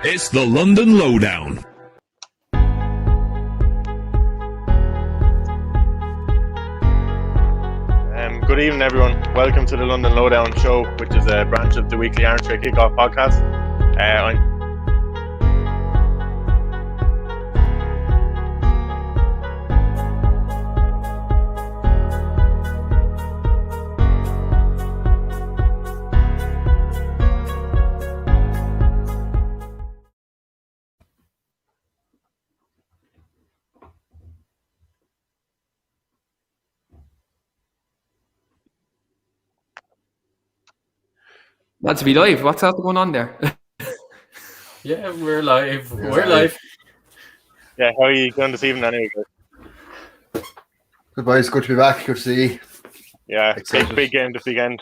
It's the London Lowdown. Good evening, everyone. Welcome to the London Lowdown show, which is a branch of the weekly Armchair Kickoff podcast. Not to be live. What's that going on there? Yeah, we're live. We're live. Yeah, how are you going this evening anyway, guys? Good boys, good to be back. Good to see you. Yeah, big game this weekend.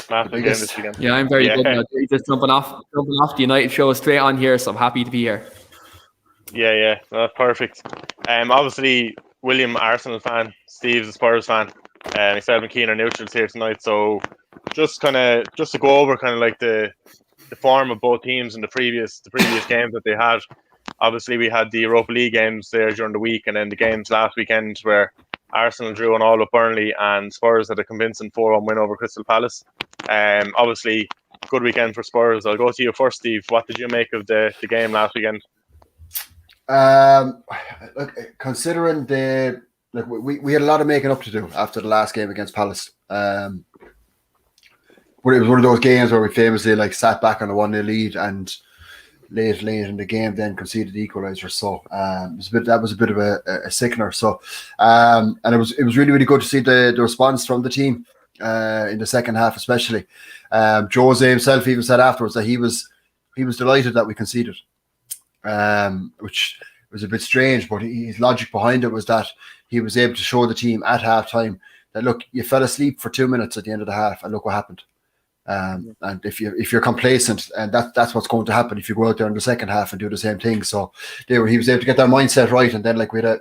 Massive game this weekend. Yeah, I'm very good. Just jumping off the United show straight on here, so I'm happy to be here. Yeah, that's perfect. Obviously, William, Arsenal fan, Steve's a Spurs fan, and myself and Keane are neutrals here tonight. So just to go over kind of like the form of both teams in the previous games that they had. Obviously, we had the Europa League games there during the week, and then the games last weekend where Arsenal drew on all of Burnley and Spurs had a convincing 4-1 win over Crystal Palace. Obviously, good weekend for Spurs. I'll go to you first, Steve. What did you make of the game last weekend? Look, considering we had a lot of making up to do after the last game against Palace. But it was one of those games where we famously sat back on a 1-0 lead and late in the game then conceded the equaliser. So that was a bit of a sickener. So and it was really, really good to see the response from the team in the second half, especially. Jose himself even said afterwards that he was delighted that we conceded, which was a bit strange, but his logic behind it was that he was able to show the team at half time that, look, you fell asleep for 2 minutes at the end of the half and look what happened. And if you're complacent, and that's what's going to happen if you go out there in the second half and do the same thing. So he was able to get that mindset right, and then we had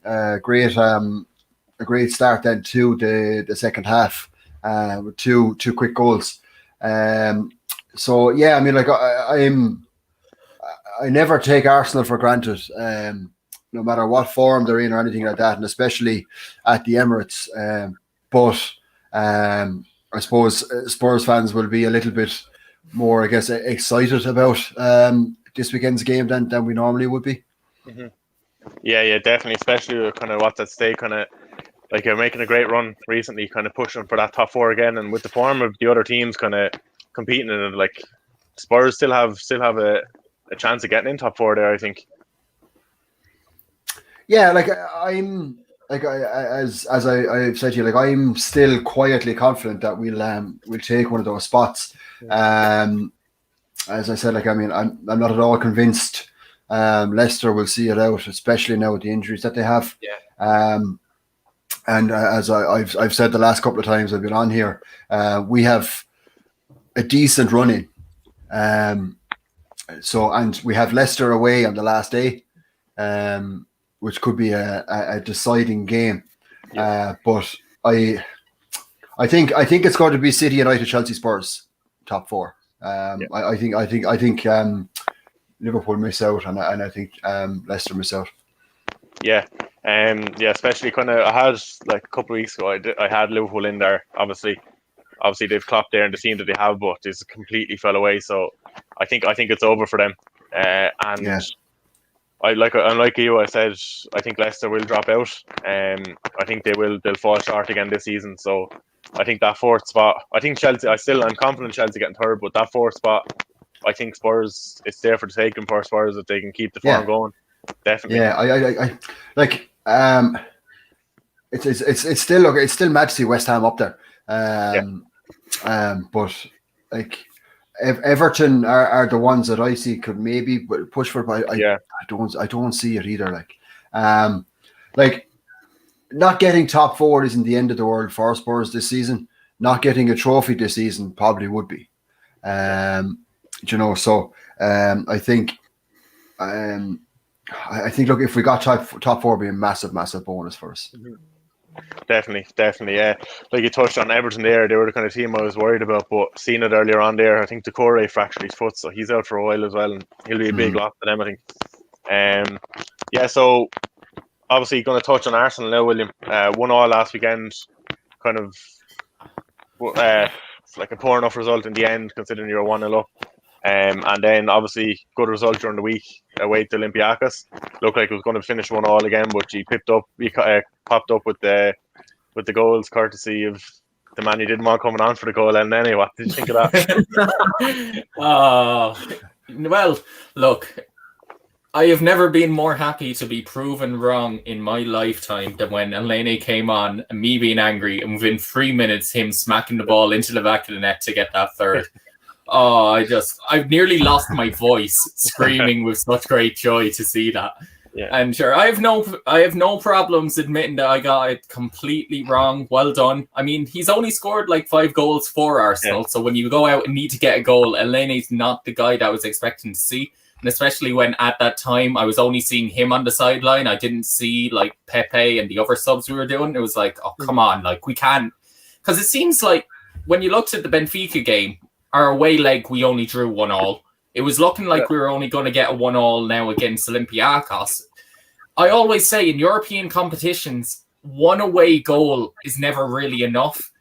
a great start then to the second half with two quick goals. So yeah, I mean, I never take Arsenal for granted, no matter what form they're in or anything like that, and especially at the Emirates. But I suppose Spurs fans will be a little bit more, I guess, excited about this weekend's game than we normally would be. Mm-hmm. Yeah, definitely, especially with kind of what's at stake. Kind of like you're making a great run recently, kind of pushing for that top four again, and with the form of the other teams kind of competing in it, like Spurs still have a chance of getting in top four there, I think. Yeah, as I've said to you, I'm still quietly confident that we'll take one of those spots. As I said, I'm not at all convinced Leicester will see it out, especially now with the injuries that they have. Yeah. And as I've said the last couple of times I've been on here, we have a decent running. And we have Leicester away on the last day. Which could be a deciding game, but I think it's going to be City, United, Chelsea, Spurs top four. I think Liverpool miss out, and I think Leicester miss out. Yeah, especially kind of I had a couple of weeks ago. I had Liverpool in there. Obviously they've Klopp there and the team that they have, but it's completely fell away. So I think it's over for them. Unlike you, I said I think Leicester will drop out. I think they'll fall short again this season. So I think that fourth spot, I think Chelsea, I'm confident Chelsea getting third, but that fourth spot, I think Spurs, it's there for the taking for Spurs if they can keep the form going. Definitely. Yeah, it's still mad to see West Ham up there. But Everton are the ones that I see could maybe push for it, but I don't see it either. Not getting top four isn't the end of the world for Spurs this season. Not getting a trophy this season probably would be. So I think look, if we got top four, it'd be a massive bonus for us. Mm-hmm. definitely. Yeah, like you touched on Everton there, they were the kind of team I was worried about. But seeing it earlier on there, I think Decore fractured his foot, so he's out for a while as well, and he'll be a big loss to them, I think. Yeah. So obviously going to touch on Arsenal now, William. 1-1 last weekend, kind of like a poor enough result in the end, considering you're 1-0 up. And then obviously good result during the week away to Olympiacos. Looked like it was going to finish 1-1 again, but he popped up with the goals, courtesy of the man you didn't want coming on for the goal. And anyway, what did you think of that? Well, look, I have never been more happy to be proven wrong in my lifetime than when Elneny came on and me being angry, and within 3 minutes him smacking the ball into the back of the net to get that third. I've nearly lost my voice screaming with such great joy to see that. Yeah. And sure, I have no problems admitting that I got it completely wrong. Well done. I mean, he's only scored like 5 goals for Arsenal, so when you go out and need to get a goal, Elneny's not the guy that I was expecting to see. And especially when at that time I was only seeing him on the sideline, I didn't see like Pepe and the other subs we were doing. It was like, oh come on, like we can't, because it seems like when you looked at the Benfica game, our away leg, we only drew 1-1. It was looking like we were only going to get a 1-1 now against Olympiacos. I always say in European competitions, one away goal is never really enough.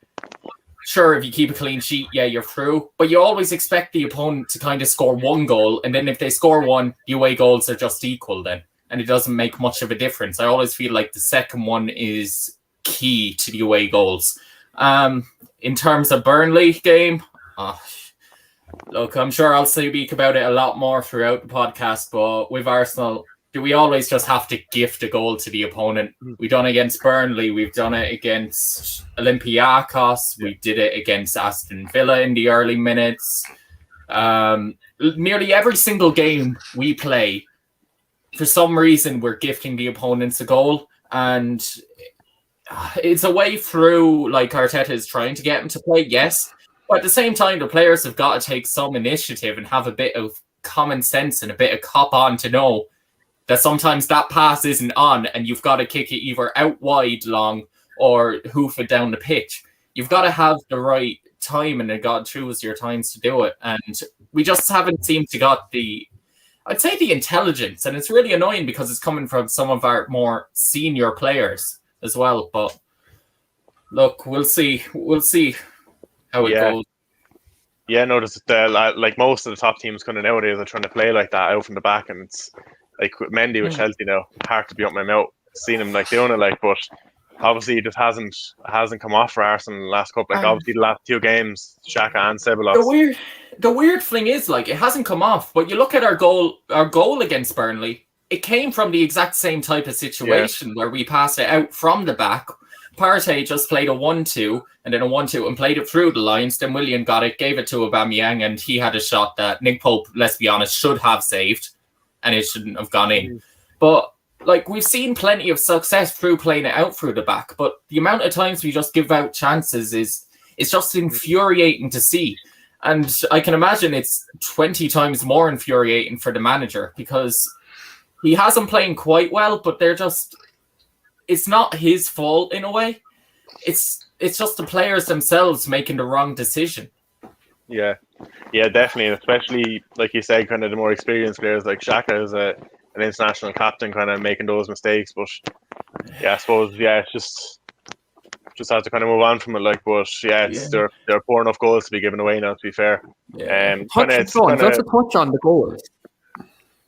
Sure, if you keep a clean sheet, yeah, you're through. But you always expect the opponent to kind of score 1 goal. And then if they score 1, the away goals are just equal then. And it doesn't make much of a difference. I always feel like the second one is key to the away goals. In terms of Burnley game, look, I'm sure I'll speak about it a lot more throughout the podcast, but with Arsenal, do we always just have to gift a goal to the opponent? We've done it against Burnley, we've done it against Olympiacos, we did it against Aston Villa in the early minutes. Nearly every single game we play, for some reason, we're gifting the opponents a goal, and it's a way through, like Arteta is trying to get them to play, yes. But at the same time, the players have got to take some initiative and have a bit of common sense and a bit of cop on to know that sometimes that pass isn't on and you've got to kick it either out wide long or hoof it down the pitch. You've got to have the right time, and God choose your times to do it. And we just haven't seemed to got the intelligence. And it's really annoying because it's coming from some of our more senior players as well. But look, we'll see. We'll see how it goes. Yeah, notice that like most of the top teams kind of nowadays are trying to play like that out from the back, and it's like Mendy with Chelsea now, hard to be up my mouth. Seen him like doing it, like, but obviously it just hasn't come off for Arsenal in the last couple. Like obviously the last 2 games, Xhaka and Ceballos. The weird thing is, like, it hasn't come off. But you look at our goal against Burnley, it came from the exact same type of situation where we passed it out from the back. Partey just played a 1-2 and then a 1-2 and played it through the lines. Then William got it, gave it to Aubameyang, and he had a shot that Nick Pope, let's be honest, should have saved, and it shouldn't have gone in. But like, we've seen plenty of success through playing it out through the back, but the amount of times we just give out chances is just infuriating to see. And I can imagine it's 20 times more infuriating for the manager, because he has them playing quite well, but they're just, it's not his fault in a way. It's just the players themselves making the wrong decision. Yeah, definitely, and especially like you said, kind of the more experienced players like Xhaka is an international captain, kind of making those mistakes. But I suppose it's just have to kind of move on from it. Like, but they're poor enough goals to be given away now, to be fair. Just to touch on the goals.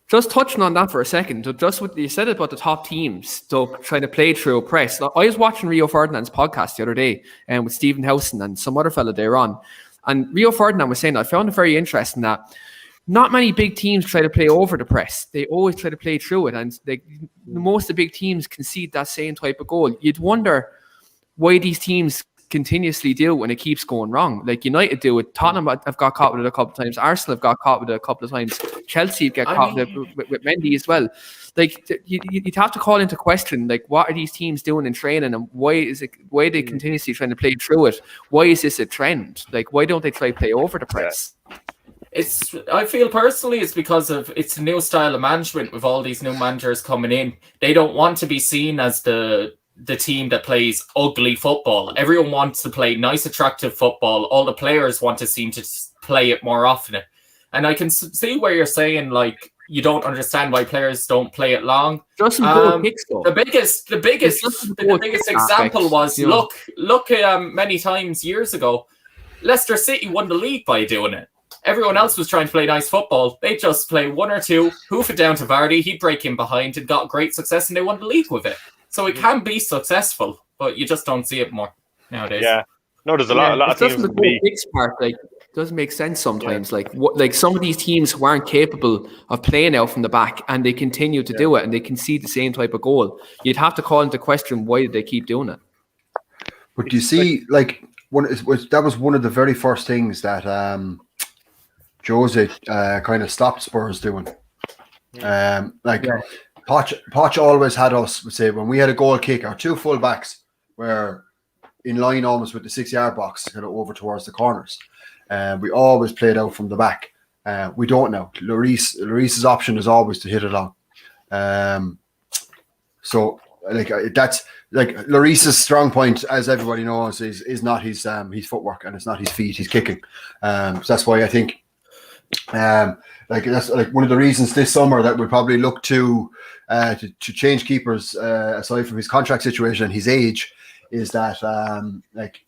Just touching on that for a second, just what you said about the top teams, trying to play through a press. I was watching Rio Ferdinand's podcast the other day, with Stephen Howson and some other fella there on, and Rio Ferdinand was saying, I found it very interesting that not many big teams try to play over the press. They always try to play through it, and most of the big teams concede that same type of goal. You'd wonder why these teams continuously do when it keeps going wrong. Like United do it, Tottenham have got caught with it a couple of times, Arsenal have got caught with it a couple of times, Chelsea get caught with Mendy as well. Like, you'd have to call into question, like, what are these teams doing in training, and why are they continuously trying to play through it? Why is this a trend? Like, why don't they try to play over the press? I feel personally it's because it's a new style of management with all these new managers coming in. They don't want to be seen as the the team that plays ugly football. Everyone wants to play nice, attractive football. All the players want to seem to play it more often. And I can see where you're saying, like, you don't understand why players don't play it long. Just some good kicks, though. The biggest example was look many times years ago, Leicester City won the league by doing it. Everyone else was trying to play nice football. They just play one or two, hoof it down to Vardy, he'd break in behind and got great success, and they won the league with it. So it can be successful, but you just don't see it more nowadays. Yeah. No, there's a lot of teams. The kicks part, like, doesn't make sense sometimes. Yeah. Like some of these teams who aren't capable of playing out from the back, and they continue to do it, and they concede the same type of goal. You'd have to call into question why did they keep doing it. But do you see, like, that was one of the very first things that Jose kind of stopped Spurs doing. Poch always had us, would say, when we had a goal kick, our two full backs were in line almost with the 6-yard box, kind of over towards the corners. We always played out from the back. We don't now. Lloris's option is always to hit it long. So like that's like Lloris's strong point, as everybody knows, is not his footwork, and it's not his feet. He's kicking. So that's why I think that's like one of the reasons this summer that we probably look to change keepers, aside from his contract situation and his age, is that like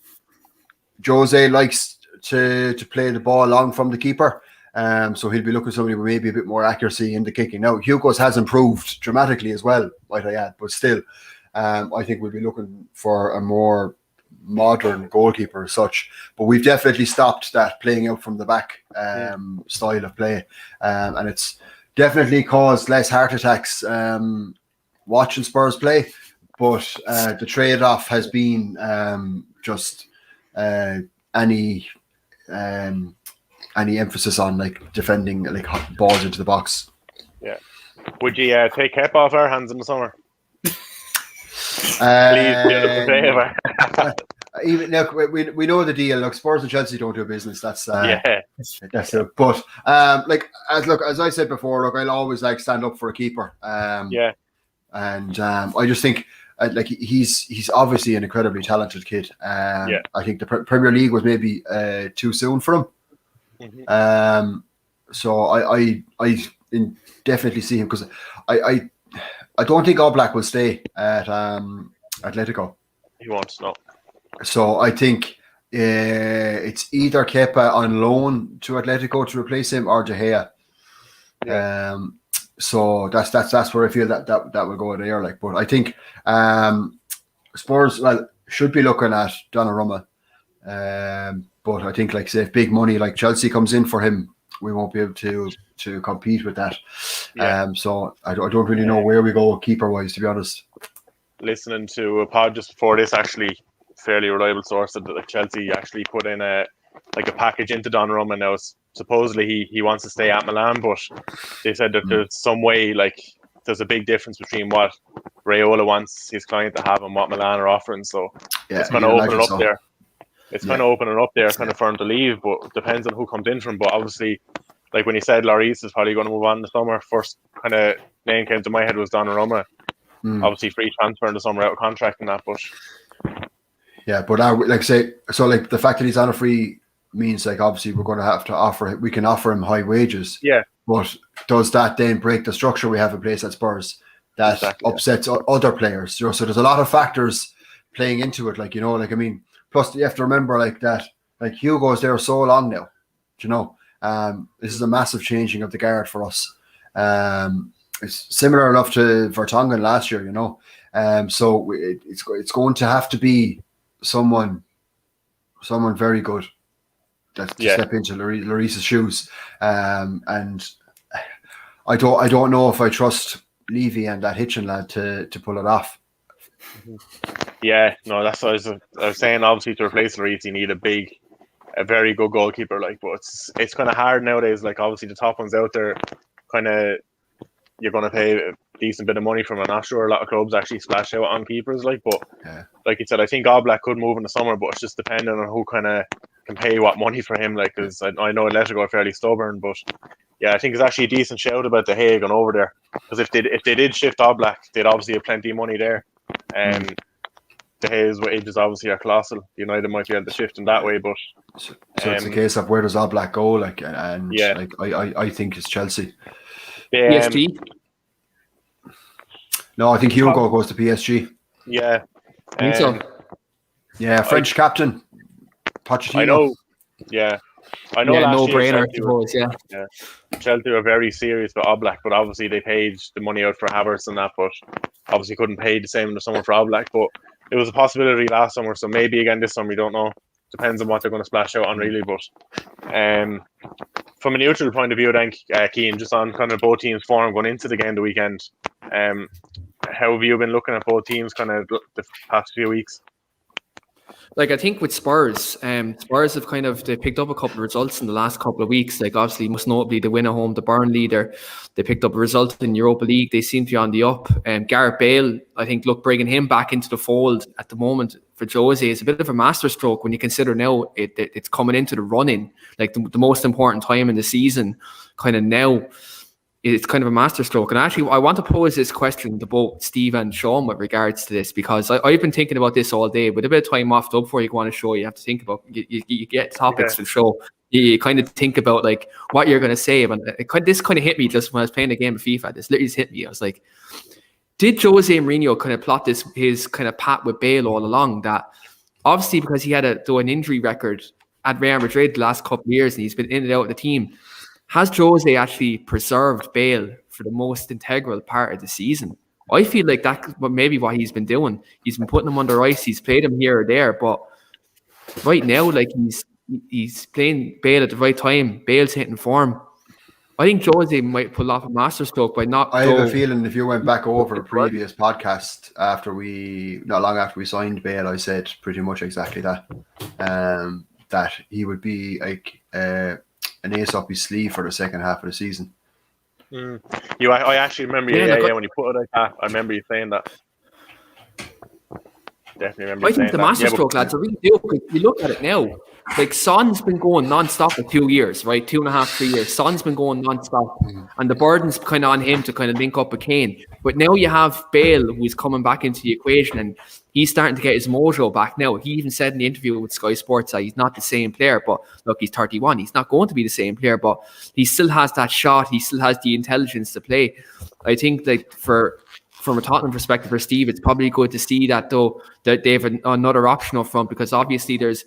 Jose likes to play the ball long from the keeper. So he'll be looking for somebody with maybe a bit more accuracy in the kicking. Now, Hugo's has improved dramatically as well, might I add, but still, I think we'll be looking for a more modern goalkeeper as such. But we've definitely stopped that playing out from the back style of play. And it's definitely caused less heart attacks watching Spurs play. But the trade-off has been just any emphasis on like defending like balls into the box. Yeah. Would you take Kep off our hands in the summer? Please do us a favor. Even look, we know the deal. Look, Spurs and Chelsea don't do business. That's that's it. But as I said before, look, I'll always like stand up for a keeper. And I just think like he's obviously an incredibly talented kid. I think the Premier League was maybe too soon for him. Mm-hmm. So I definitely see him, because I don't think Oblak will stay at Atletico. He won't, no. So I think it's either Kepa on loan to Atletico to replace him, or De Gea. So that's where I feel that will go there. Like, but I think Spurs should be looking at Donnarumma. But I think, like, say, if big money like Chelsea comes in for him, we won't be able to compete with that. So I don't really know where we go keeper wise, to be honest. Listening to a pod just before this, actually, fairly reliable source, that like Chelsea actually put in a package into Donnarumma. Now supposedly he wants to stay at Milan, but they said that there's some way, like, there's a big difference between what Raiola wants his client to have and what Milan are offering. So it's going to open it up there. It's kind of opening up there, kind of for him to leave, but it depends on who comes in from. But obviously, like when he said Lloris is probably going to move on in the summer, first kind of name came to my head was Donnarumma. Obviously, free transfer in the summer, out of contract and that. But like the fact that he's on a free means, like, obviously we're going to have to we can offer him high wages. Yeah. But does that then break the structure we have in place at Spurs that upsets other players? So there's a lot of factors playing into it. Like, I mean. Plus, you have to remember, like, that, like, Hugo's there so long now. This is a massive changing of the guard for us. It's similar enough to Vertonghen last year, So it's going to have to be someone very good to step into Lloris's shoes. And I don't know if I trust Levy and that Hitchin lad to pull it off. Yeah, no, that's what I was saying. Obviously, to replace Lloris, you need a very good goalkeeper. Like, but it's kind of hard nowadays. Like, obviously, the top ones out there, kind of, you're going to pay a decent bit of money from. I'm not sure a lot of clubs actually splash out on keepers. Like, but like you said, I think Oblak could move in the summer, but it's just depending on who kind of can pay what money for him. Like, because I know Atletico are fairly stubborn, but I think it's actually a decent shout about De Gea going over there. Because if they did shift Oblak, they'd obviously have plenty of money there. De Gea's wages obviously are colossal. United might be able to shift in that way, but So it's a case of where does Oblak go? Like, and Yeah. like I think it's Chelsea. PSG. No, I think Hugo goes to PSG. Yeah. I think so. Yeah, French captain. Pochettino. I know. Yeah. I know Yeah, last no year brainer, I Chelsea were, suppose. Yeah. Chelsea were very serious with Oblak, but obviously they paid the money out for Havertz and that, but obviously couldn't pay the same as someone for Oblak. But it was a possibility last summer, so maybe again this summer, we don't know. Depends on what they're going to splash out on, really. But from a neutral point of view, I think, Keane, just on kind of both teams' form going into the game the weekend, how have you been looking at both teams kind of the past few weeks? Like, I think with Spurs, Spurs have they picked up a couple of results in the last couple of weeks. Like, obviously, most notably, the win at home to Burnley. They picked up a result in Europa League. They seem to be on the up. Gareth Bale, I think, bringing him back into the fold at the moment for Jose is a bit of a masterstroke when you consider now it's coming into the run-in, like the most important time in the season. Kind of now, it's kind of a masterstroke. And actually, I want to pose this question to both Steve and Sean with regards to this, because I've been thinking about this all day. With a bit of time off before you go on a show, you have to think about, you get topics for the show. You kind of think about like what you're going to say. And this kind of hit me just when I was playing a game of FIFA. This literally just hit me. I was like, did Jose Mourinho kind of plot his kind of pat with Bale all along? That obviously, because he had an injury record at Real Madrid the last couple of years and he's been in and out of the team, has Jose actually preserved Bale for the most integral part of the season? I feel like that's maybe what he's been doing. He's been putting him under ice. He's played him here or there, but right now, like he's playing Bale at the right time. Bale's hitting form. I think Jose might pull off a masterstroke by not. I have a feeling if you went back over the previous podcast not long after we signed Bale, I said pretty much exactly that. That he would be like an ace up his sleeve for the second half of the season. I actually remember when you put it like that. I remember you saying that. Definitely remember. I think the masterstroke, lads, I really do. You look at it now. Like, Son's been going non-stop for 2 years, right? 2.5, 3 years. Son's been going non-stop. And the burden's kind of on him to kind of link up with Kane. But now you have Bale, who's coming back into the equation, and he's starting to get his mojo back now. He even said in the interview with Sky Sports that he's not the same player. But look, he's 31. He's not going to be the same player, but he still has that shot. He still has the intelligence to play. I think like from a Tottenham perspective for Steve, it's probably good to see that, though, that they have another option up front, because obviously there's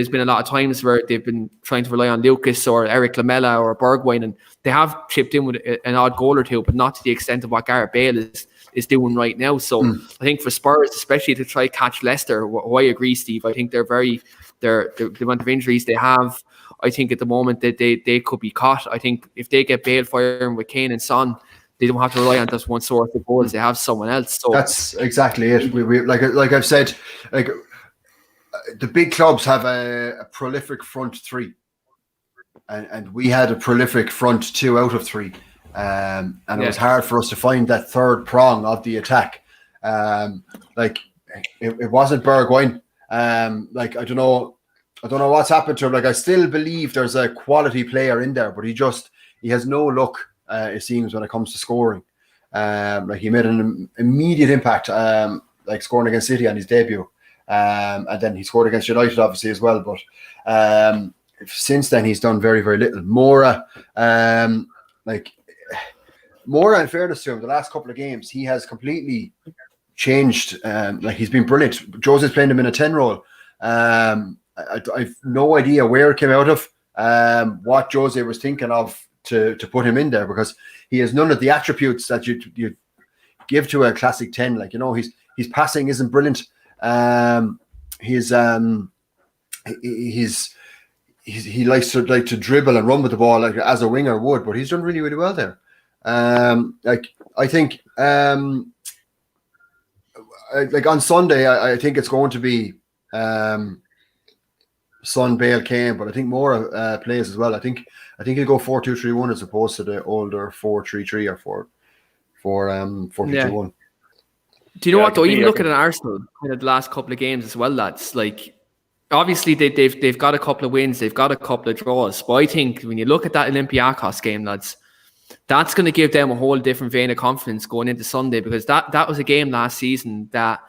been a lot of times where they've been trying to rely on Lucas or Eric Lamela or Bergwijn, and they have chipped in with an odd goal or two, but not to the extent of what Gareth Bale is doing right now. So I think for Spurs, especially to try catch Leicester, I agree, Steve. I think the amount of injuries they have, I think at the moment that they could be caught. I think if they get Bale firing with Kane and Son, they don't have to rely on just one source of goals. They have someone else. So that's exactly it. We like I've said, like the big clubs have a prolific front three, and we had a prolific front 2 out of 3, and it was hard for us to find that third prong of the attack. Like it wasn't Bergwijn. Like I don't know what's happened to him. Like I still believe there's a quality player in there, but he has no luck. It seems when it comes to scoring. Like he made an immediate impact, like scoring against City on his debut. And then he scored against United, obviously, as well. But since then, he's done very, very little. Mora, in fairness to him, the last couple of games, he has completely changed. Like he's been brilliant. Jose's playing him in a 10 role. I've no idea where it came out of, what Jose was thinking of to put him in there, because he has none of the attributes that you give to a classic 10. Like, his passing isn't brilliant. He likes to dribble and run with the ball like as a winger would, but he's done really, really well there. I think like on Sunday, I think it's going to be Son, Bale, Kane, but I think Mora plays as well. I think he'll go 4-2-3-1 as opposed to the older 4-3-3 or 4-2-1. Do you know what though? Even looking at Arsenal, kind of the last couple of games as well, lads. Like, obviously they've got a couple of wins, they've got a couple of draws. But I think when you look at that Olympiacos game, lads, that's going to give them a whole different vein of confidence going into Sunday, because that was a game last season that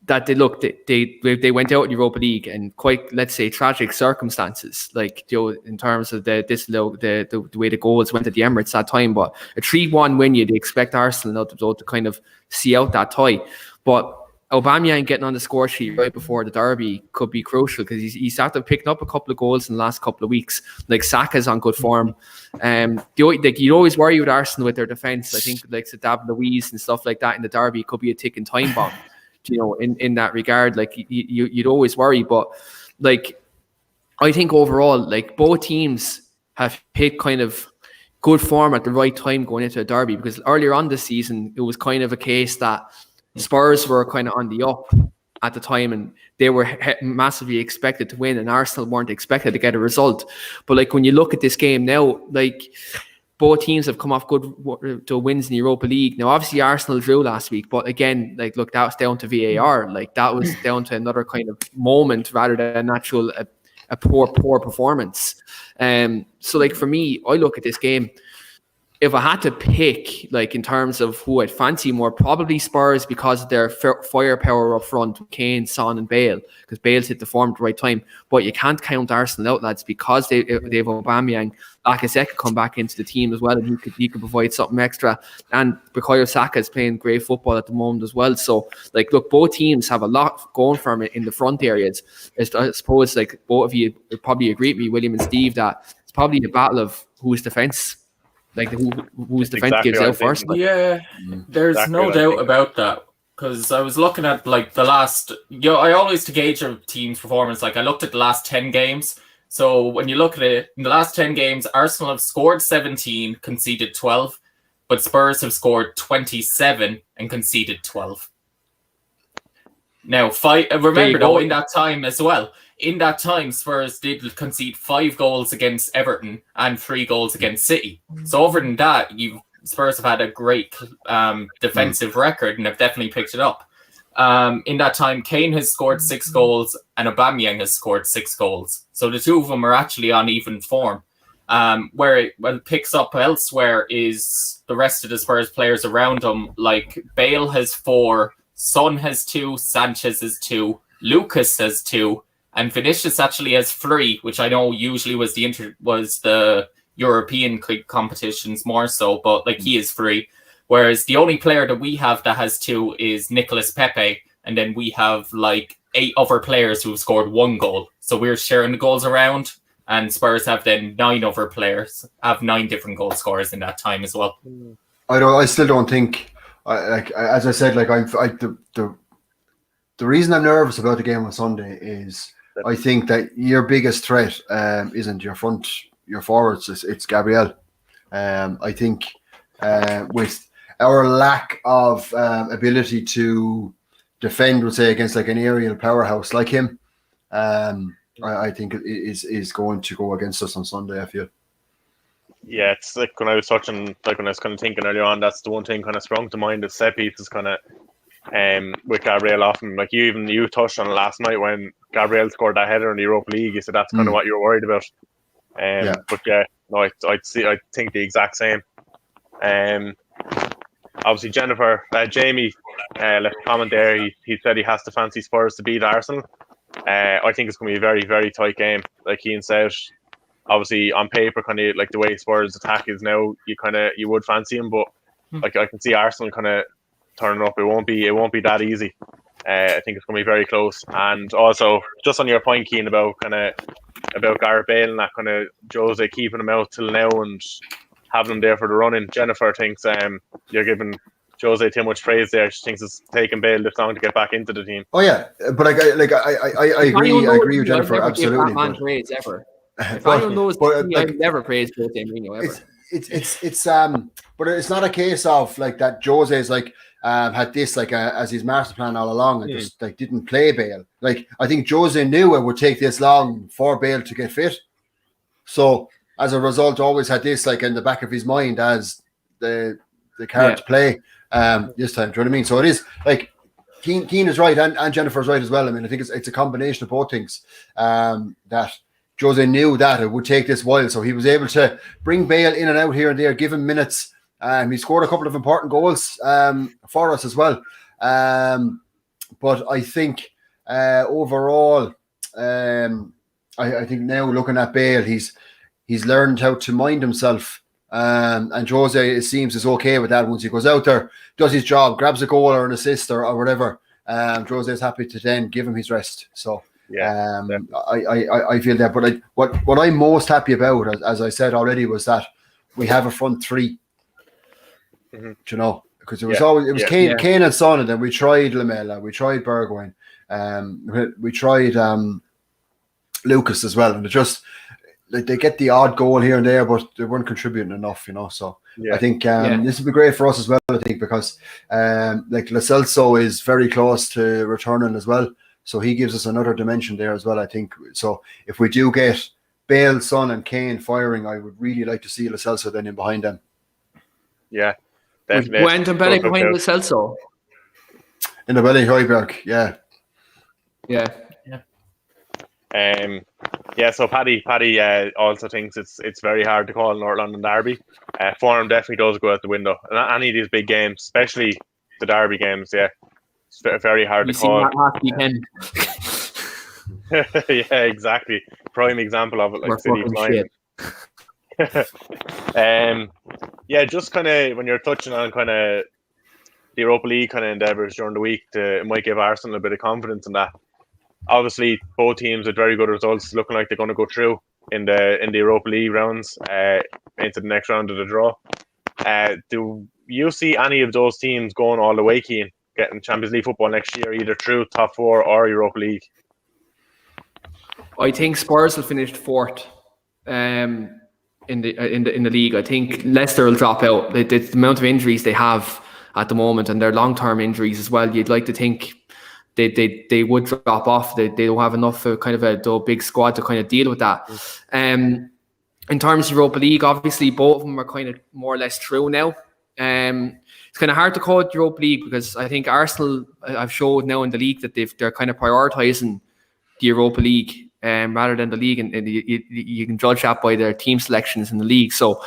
that they went out in Europa League and quite, let's say, tragic circumstances, like, you know, in terms of the way the goals went at the Emirates that time. But a 3-1 win, you'd expect Arsenal to kind of see out that tie. But Aubameyang getting on the score sheet right before the derby could be crucial, because he's started picking up a couple of goals in the last couple of weeks. Like, Saka's on good form. You'd always worry with Arsenal with their defence. I think like David Luiz and stuff like that in the derby could be a ticking time bomb. You know, in that regard, like you'd always worry. But like, I think overall, like, both teams have hit kind of good form at the right time going into a derby, because earlier on this season, it was kind of a case that Spurs were kind of on the up at the time, and they were massively expected to win, and Arsenal weren't expected to get a result. But like, when you look at this game now, like, both teams have come off good wins in the Europa League. Now, obviously, Arsenal drew last week, but again, like, look, that was down to VAR. Like, that was down to another kind of moment rather than a poor performance. So, like, for me, I look at this game. If I had to pick, like, in terms of who I'd fancy more, probably Spurs, because of their firepower up front, Kane, Son and Bale, because Bale's hit the form at the right time. But you can't count Arsenal out, lads, because they've Aubameyang. Lacazette could come back into the team as well, and he could provide something extra. And Bukayo Saka is playing great football at the moment as well. So, like, look, both teams have a lot going for them in the front areas. I suppose, like, both of you would probably agree with me, William and Steve, that it's probably a battle of whose defence. Like, whose defence gives out first. Yeah, there's no doubt about that. Because I was looking at, like, the last... I always, to gauge a team's performance, like, I looked at the last 10 games. So when you look at it, in the last 10 games, Arsenal have scored 17, conceded 12. But Spurs have scored 27 and conceded 12. Now, remember, though, in that time as well, in that time, Spurs did concede 5 goals against Everton and 3 goals against City. So other than that, Spurs have had a great defensive record and have definitely picked it up. In that time, Kane has scored 6 goals and Aubameyang has scored 6 goals. So the two of them are actually on even form. Where it picks up elsewhere is the rest of the Spurs players around them. Like, Bale has 4, Son has 2, Sanchez has 2, Lucas has 2, and Vinicius actually has 3, which I know usually was the European competitions more so, but like, he is 3. Whereas the only player that we have that has 2 is Nicolas Pepe, and then we have like 8 other players who have scored 1 goal. So we're sharing the goals around, and Spurs have then 9 other players, have 9 different goal scorers in that time as well. I still don't think, as I said, like, the reason I'm nervous about the game on Sunday is I think that your biggest threat isn't your forwards, it's Gabriel. I think with our lack of ability to defend, would say, against like an aerial powerhouse like him, I think it is going to go against us on Sunday, I feel. Yeah, it's like when I was kind of thinking earlier on, that's the one thing kind of sprung to mind, is set pieces kind of with Gabriel often. Like, you touched on it last night when Gabriel scored that header in the Europa League. You said that's kind of what you were worried about. But yeah, no, I think the exact same. Obviously, Jamie left a comment there. He said he has to fancy Spurs to beat Arsenal. I think it's going to be a very, very tight game. Like Keane said, obviously on paper, kind of like the way Spurs attack is now, you would fancy him, but like, I can see Arsenal kind of turning up. It won't be that easy. I think it's going to be very close. And also, just on your point, Keane, about Gareth Bale and that kind of Jose keeping him out till now and having him there for the run-in. Jennifer thinks you're giving Jose too much praise there. She thinks it's taking Bale this long to get back into the team. Oh yeah, but I agree with Jennifer, absolutely. I've never praised ever. If anyone knows, I've never praised Jose Mourinho ever. It's but it's not a case of like that Jose's like had this like as his master plan all along and just like didn't play Bale. Like, I think Jose knew it would take this long for Bale to get fit, so as a result always had this like in the back of his mind as the card to play this time. Do you know what I mean? So it is like Keane is right and Jennifer's right as well. I mean, I think it's a combination of both things that Jose knew that it would take this while, so he was able to bring Bale in and out here and there, give him minutes. He scored a couple of important goals for us as well. But I think overall, I think now looking at Bale, he's learned how to mind himself. And Jose, it seems, is okay with that once he goes out there, does his job, grabs a goal or an assist or whatever. Jose is happy to then give him his rest. So I feel that. But what I'm most happy about, as I said already, was that we have a front three. Mm-hmm. You know, because it was Kane and Son, and then we tried Lamela, we tried Bergwijn, we tried Lucas as well, and it just like they get the odd goal here and there, but they weren't contributing enough, you know. So I think this will be great for us as well. I think because like Lo Celso is very close to returning as well, so he gives us another dimension there as well. I think so. If we do get Bale, Son, and Kane firing, I would really like to see Lo Celso then in behind them. Yeah, definitely. Went and Bale behind Lo Celso in the belly, Højbjerg, yeah. So Paddy also thinks it's very hard to call an North London derby. Form definitely does go out the window. And any of these big games, especially the derby games, it's very hard to call. Yeah, exactly. Prime example of it, like City flying. Just kind of when you're touching on kind of the Europa League kind of endeavours during the week, it might give Arsenal a bit of confidence in that. Obviously, both teams with very good results, looking like they're going to go through in the Europa League rounds into the next round of the draw. Do you see any of those teams going all the way, Keane, getting Champions League football next year, either through top four or Europa League? I think Spurs will finish fourth in the league. I think Leicester will drop out. The amount of injuries they have at the moment, and their long-term injuries as well, you'd like to think they would drop off. They don't have enough kind of a big squad to kind of deal with that. In terms of Europa League, obviously both of them are kind of more or less through now. It's kind of hard to call it Europa League because I think Arsenal have showed now in the league that they're kind of prioritising the Europa League rather than the league, and you can judge that by their team selections in the league. So,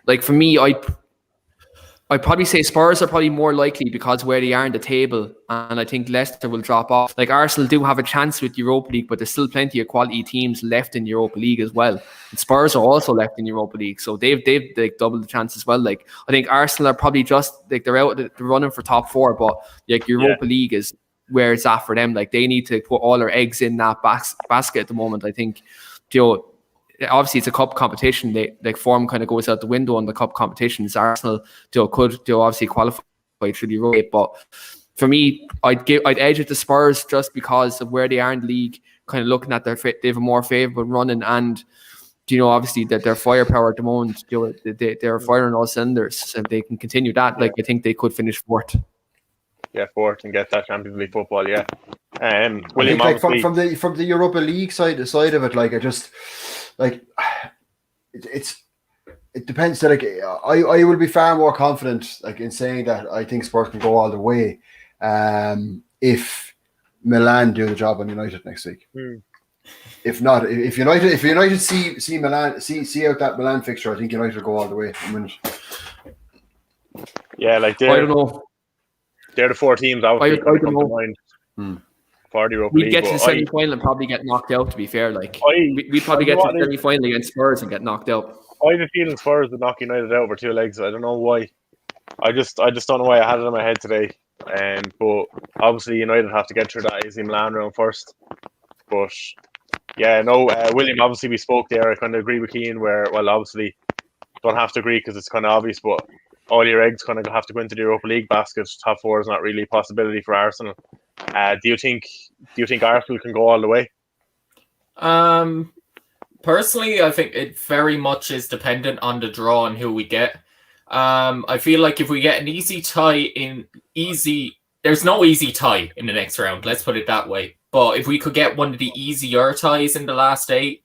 like for me, I'd probably say Spurs are probably more likely because where they are in the table, and I think Leicester will drop off. Like Arsenal do have a chance with Europa League, but there's still plenty of quality teams left in Europa League as well. And Spurs are also left in Europa League, so they've like double the chance as well. Like I think Arsenal are probably just like they're out, they're running for top four, but like Europa League is where it's at for them. Like they need to put all their eggs in that basket at the moment. I think, obviously it's a cup competition. Like form kind of goes out the window on the cup competitions. Arsenal could obviously qualify through the Europa, but for me, I'd edge it to Spurs just because of where they are in the league. Kind of looking at they have a more favourable running, and obviously that their firepower at the moment, they're firing all cylinders. If they can continue that, like I think they could finish fourth. Yeah, fourth and get that Champions League football. Yeah, William, like from the Europa League side of it, like I just like it depends. Like I will be far more confident, like in saying that I think Spurs can go all the way, if Milan do the job on United next week. If not, if United see Milan see out that Milan fixture, I think United will go all the way. Yeah, like I don't know. They're the four teams out. I don't know. For the Europa League, we'd get to the semi-final and probably get knocked out, to be fair. Like we'd probably get to the semi-final against Spurs and get knocked out. I have a feeling Spurs would knock United out over two legs. I don't know why. I just don't know why I had it in my head today. But obviously United have to get through that AC Milan round first. But William, obviously we spoke there. I kind of agree with Keane where, well, obviously don't have to agree because it's kind of obvious, but all your eggs kind of have to go into the Europa League basket. Top four is not really a possibility for Arsenal. Do you think Arsenal can go all the way? Personally, I think it very much is dependent on the draw and who we get. I feel like if we get an easy tie there's no easy tie in the next round. Let's put it that way. But if we could get one of the easier ties in the last 8,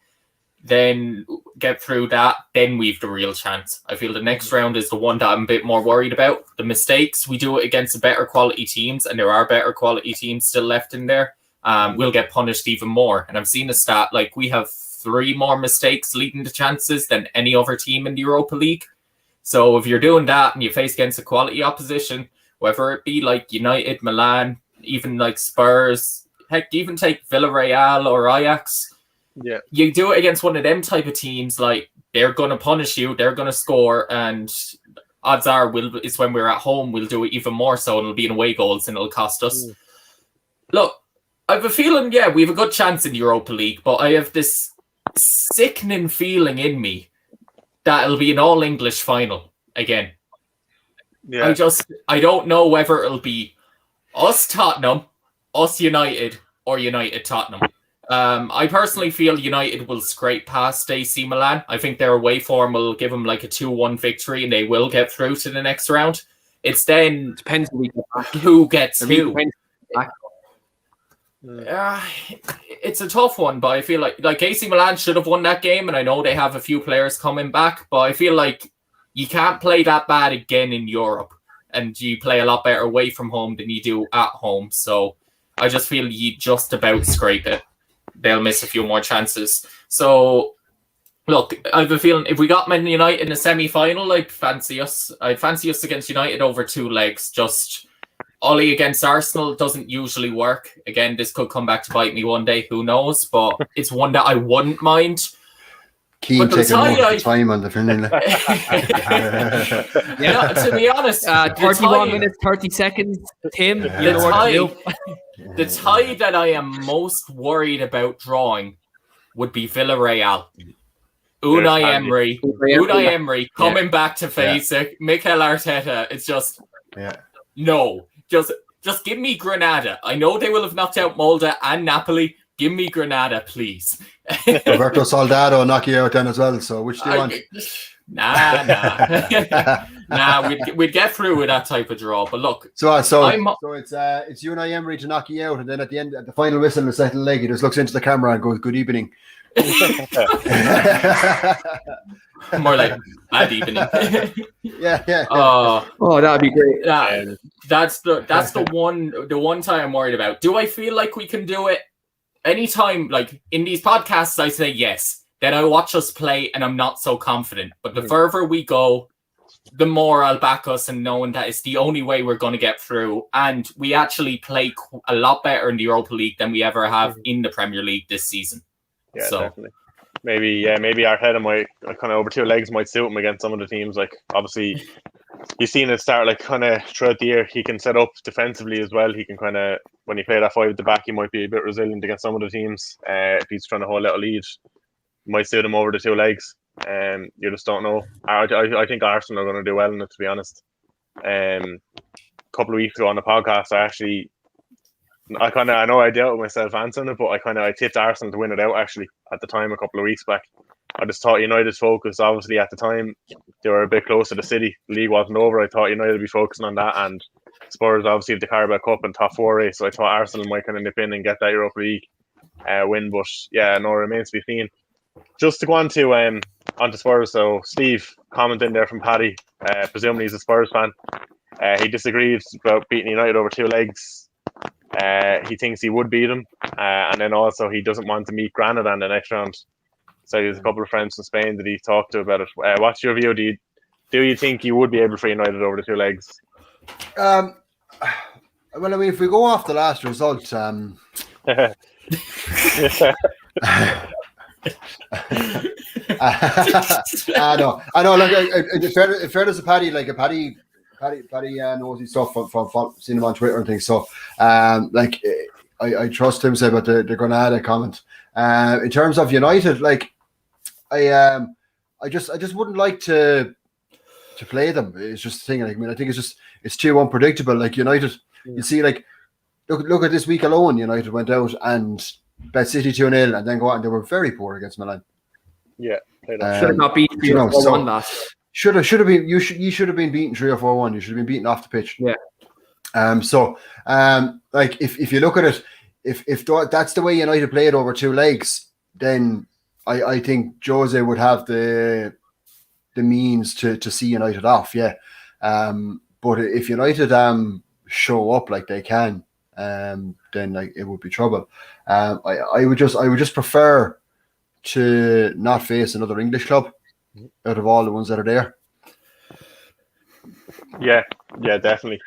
then get through that, then we've the real chance. I feel the next round is the one that I'm a bit more worried about. The mistakes, we do it against the better quality teams, and there are better quality teams still left in there. We'll get punished even more. And I've seen a stat, like we have 3 more mistakes leading to chances than any other team in the Europa League. So if you're doing that and you face against a quality opposition, whether it be like United, Milan, even like Spurs. Heck, even take Villarreal or Ajax. Yeah. You do it against one of them type of teams, like they're going to punish you, they're going to score, and odds are it's when we're at home, we'll do it even more so, and it'll be in away goals and it'll cost us. Look, I have a feeling, we have a good chance in Europa League, but I have this sickening feeling in me that it'll be an all-English final again. Yeah. I don't know whether it'll be us Tottenham, us United, or United Tottenham. I personally feel United will scrape past AC Milan. I think their away form will give them like a 2-1 victory and they will get through to the next round. It's then depends who gets who. It's a tough one, but I feel like AC Milan should have won that game, and I know they have a few players coming back, but I feel like you can't play that bad again in Europe, and you play a lot better away from home than you do at home. So I just feel you just about scrape it. They'll miss a few more chances. So, look, I have a feeling if we got Man United in the semi-final, I'd fancy us against United over 2 legs. Just Ollie against Arsenal doesn't usually work. Again, this could come back to bite me one day. Who knows? But it's one that I wouldn't mind. Keane taking more time on the finale. To be honest, 31 minutes, 30 seconds. Tim, the tie that I am most worried about drawing would be Villarreal. Unai Emery coming back to face it. Mikel Arteta. It's just no. Just give me Granada. I know they will have knocked out Molde and Napoli. Give me Granada, please. Roberto Soldado will knock you out then as well. So which do you want? Nah. We'd get through with that type of draw. But look, so it's Unai Emery to knock you out, and then at the final whistle in the second leg, he just looks into the camera and goes, "Good evening." More like bad evening. yeah. Oh, that'd be great. That's the one time I'm worried about. Do I feel like we can do it? Anytime, like in these podcasts, I say yes. Then I watch us play and I'm not so confident. But the further we go, the more I'll back us and knowing that it's the only way we're going to get through. And we actually play a lot better in the Europa League than we ever have in the Premier League this season. Yeah, definitely. Maybe Arteta might kind of over 2 legs might suit him against some of the teams. Like obviously, you've seen it start like kind of throughout the year. He can set up defensively as well. He can kind of when he play that 5 at the back, he might be a bit resilient against some of the teams. If he's trying to hold out a lead, might suit him over the 2 legs. You just don't know. I think Arsenal are going to do well in it, to be honest. A couple of weeks ago on the podcast, I know I doubted myself answering it, but I tipped Arsenal to win it out actually at the time a couple of weeks back. I just thought United's focus, obviously at the time, they were a bit close to the city. The league wasn't over. I thought United would be focusing on that, and Spurs obviously have the Carabao Cup and top 4 race, so I thought Arsenal might kind of nip in and get that Europa League win. But yeah, no, it remains to be seen. Just to go on to Spurs, so Steve commenting there from Paddy, presumably he's a Spurs fan. He disagrees about beating United over 2 legs. He thinks he would beat them, and then also he doesn't want to meet Granada in the next round. So there's a couple of friends from Spain that he talked to about it. What's your view? Do you think you would be able to free United over the 2 legs? Well, I mean, if we go off the last result, I know. Like, fair as a Paddy, like a Paddy knows his stuff from seeing him on Twitter and things. So, I trust him. Say about the Granada comment. In terms of United, like, I just wouldn't like to play them. It's just the thing. Like, I mean, I think it's too unpredictable. Like United, you see, like look at this week alone. United went out and bet City 2-0, and then go out and they were very poor against Milan. Yeah, should have not beat 3-4-1 last. Should have been. You should have been beaten 3 or 4-1. You should have been beaten off the pitch. Yeah. Like if you look at it, if that's the way United played over 2 legs, then I think Jose would have the means to see United off. Yeah. But if United show up like they can, then like it would be trouble. I would just prefer to not face another English club out of all the ones that are there. Yeah, definitely.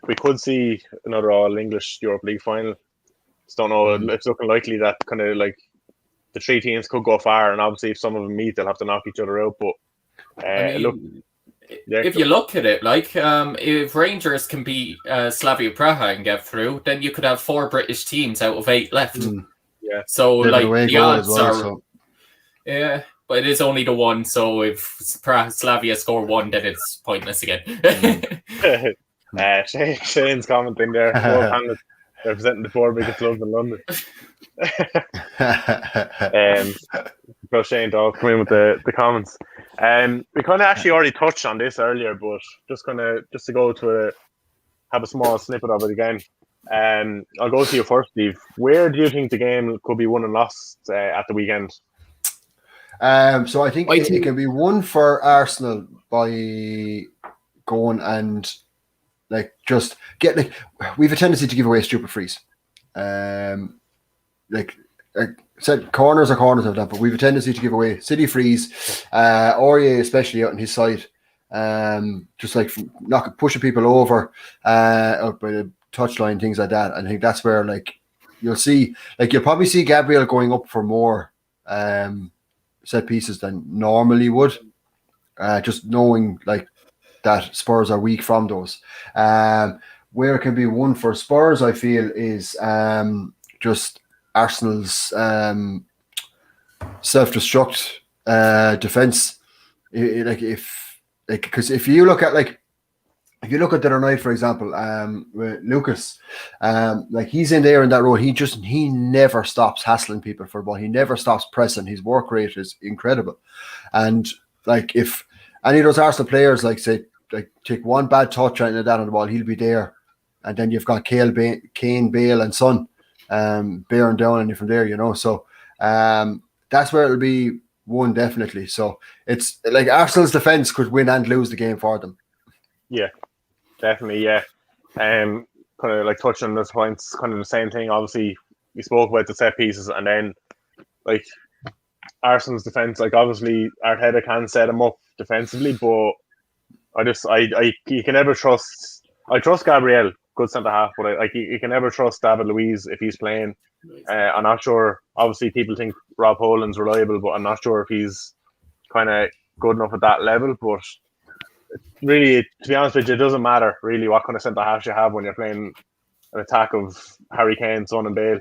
We could see another All English Europe League final. Just don't know. It's looking likely that kind of like the three teams could go far, and obviously if some of them meet, they'll have to knock each other out. But if you look at it, like if Rangers can beat Slavia Praha and get through, then you could have 4 British teams out of 8 left. Yeah. So like the odds are. So. Yeah, but it is only the one. So if Slavia score 1, then it's pointless again. Shane's commenting there. Representing the 4 biggest clubs in London. So Shane Dog come in with the comments. We kind of actually already touched on this earlier, but just to go to have a small snippet of it again. I'll go to you first, Steve. Where do you think the game could be won and lost at the weekend? So I think it can be won for Arsenal by going and just get we have a tendency to give away stupid frees. Said corners are corners of that, but we have a tendency to give away silly frees. Aurier, especially out on his side, just like pushing people over up by the touchline, things like that. I think that's where you'll probably see Gabriel going up for more set pieces than normally would. Just knowing that Spurs are weak from those. Where it can be won for Spurs, I feel, is just Arsenal's self-destruct defense. Because if you look at the other night, for example, with Lucas, he's in there in that role. He never stops hassling people for the ball. He never stops pressing. His work rate is incredible. And if any of those Arsenal players take one bad touch out of that on the ball, he'll be there. And then you've got Keane, Bale, and Son bearing down on you from there, So that's where it'll be won, definitely. So it's Arsenal's defense could win and lose the game for them. Yeah, definitely. Yeah, kind of touching on those points, kind of the same thing. Obviously, we spoke about the set pieces, and then Arsenal's defense. Obviously, Arteta can set them up defensively, but you can never trust. I trust Gabriel, good centre half, but you can never trust David Luiz if he's playing. I'm not sure. Obviously, people think Rob Holding's reliable, but I'm not sure if he's kind of good enough at that level. But really, to be honest with you, it doesn't matter really what kind of centre half you have when you're playing an attack of Harry Kane, Son, and Bale.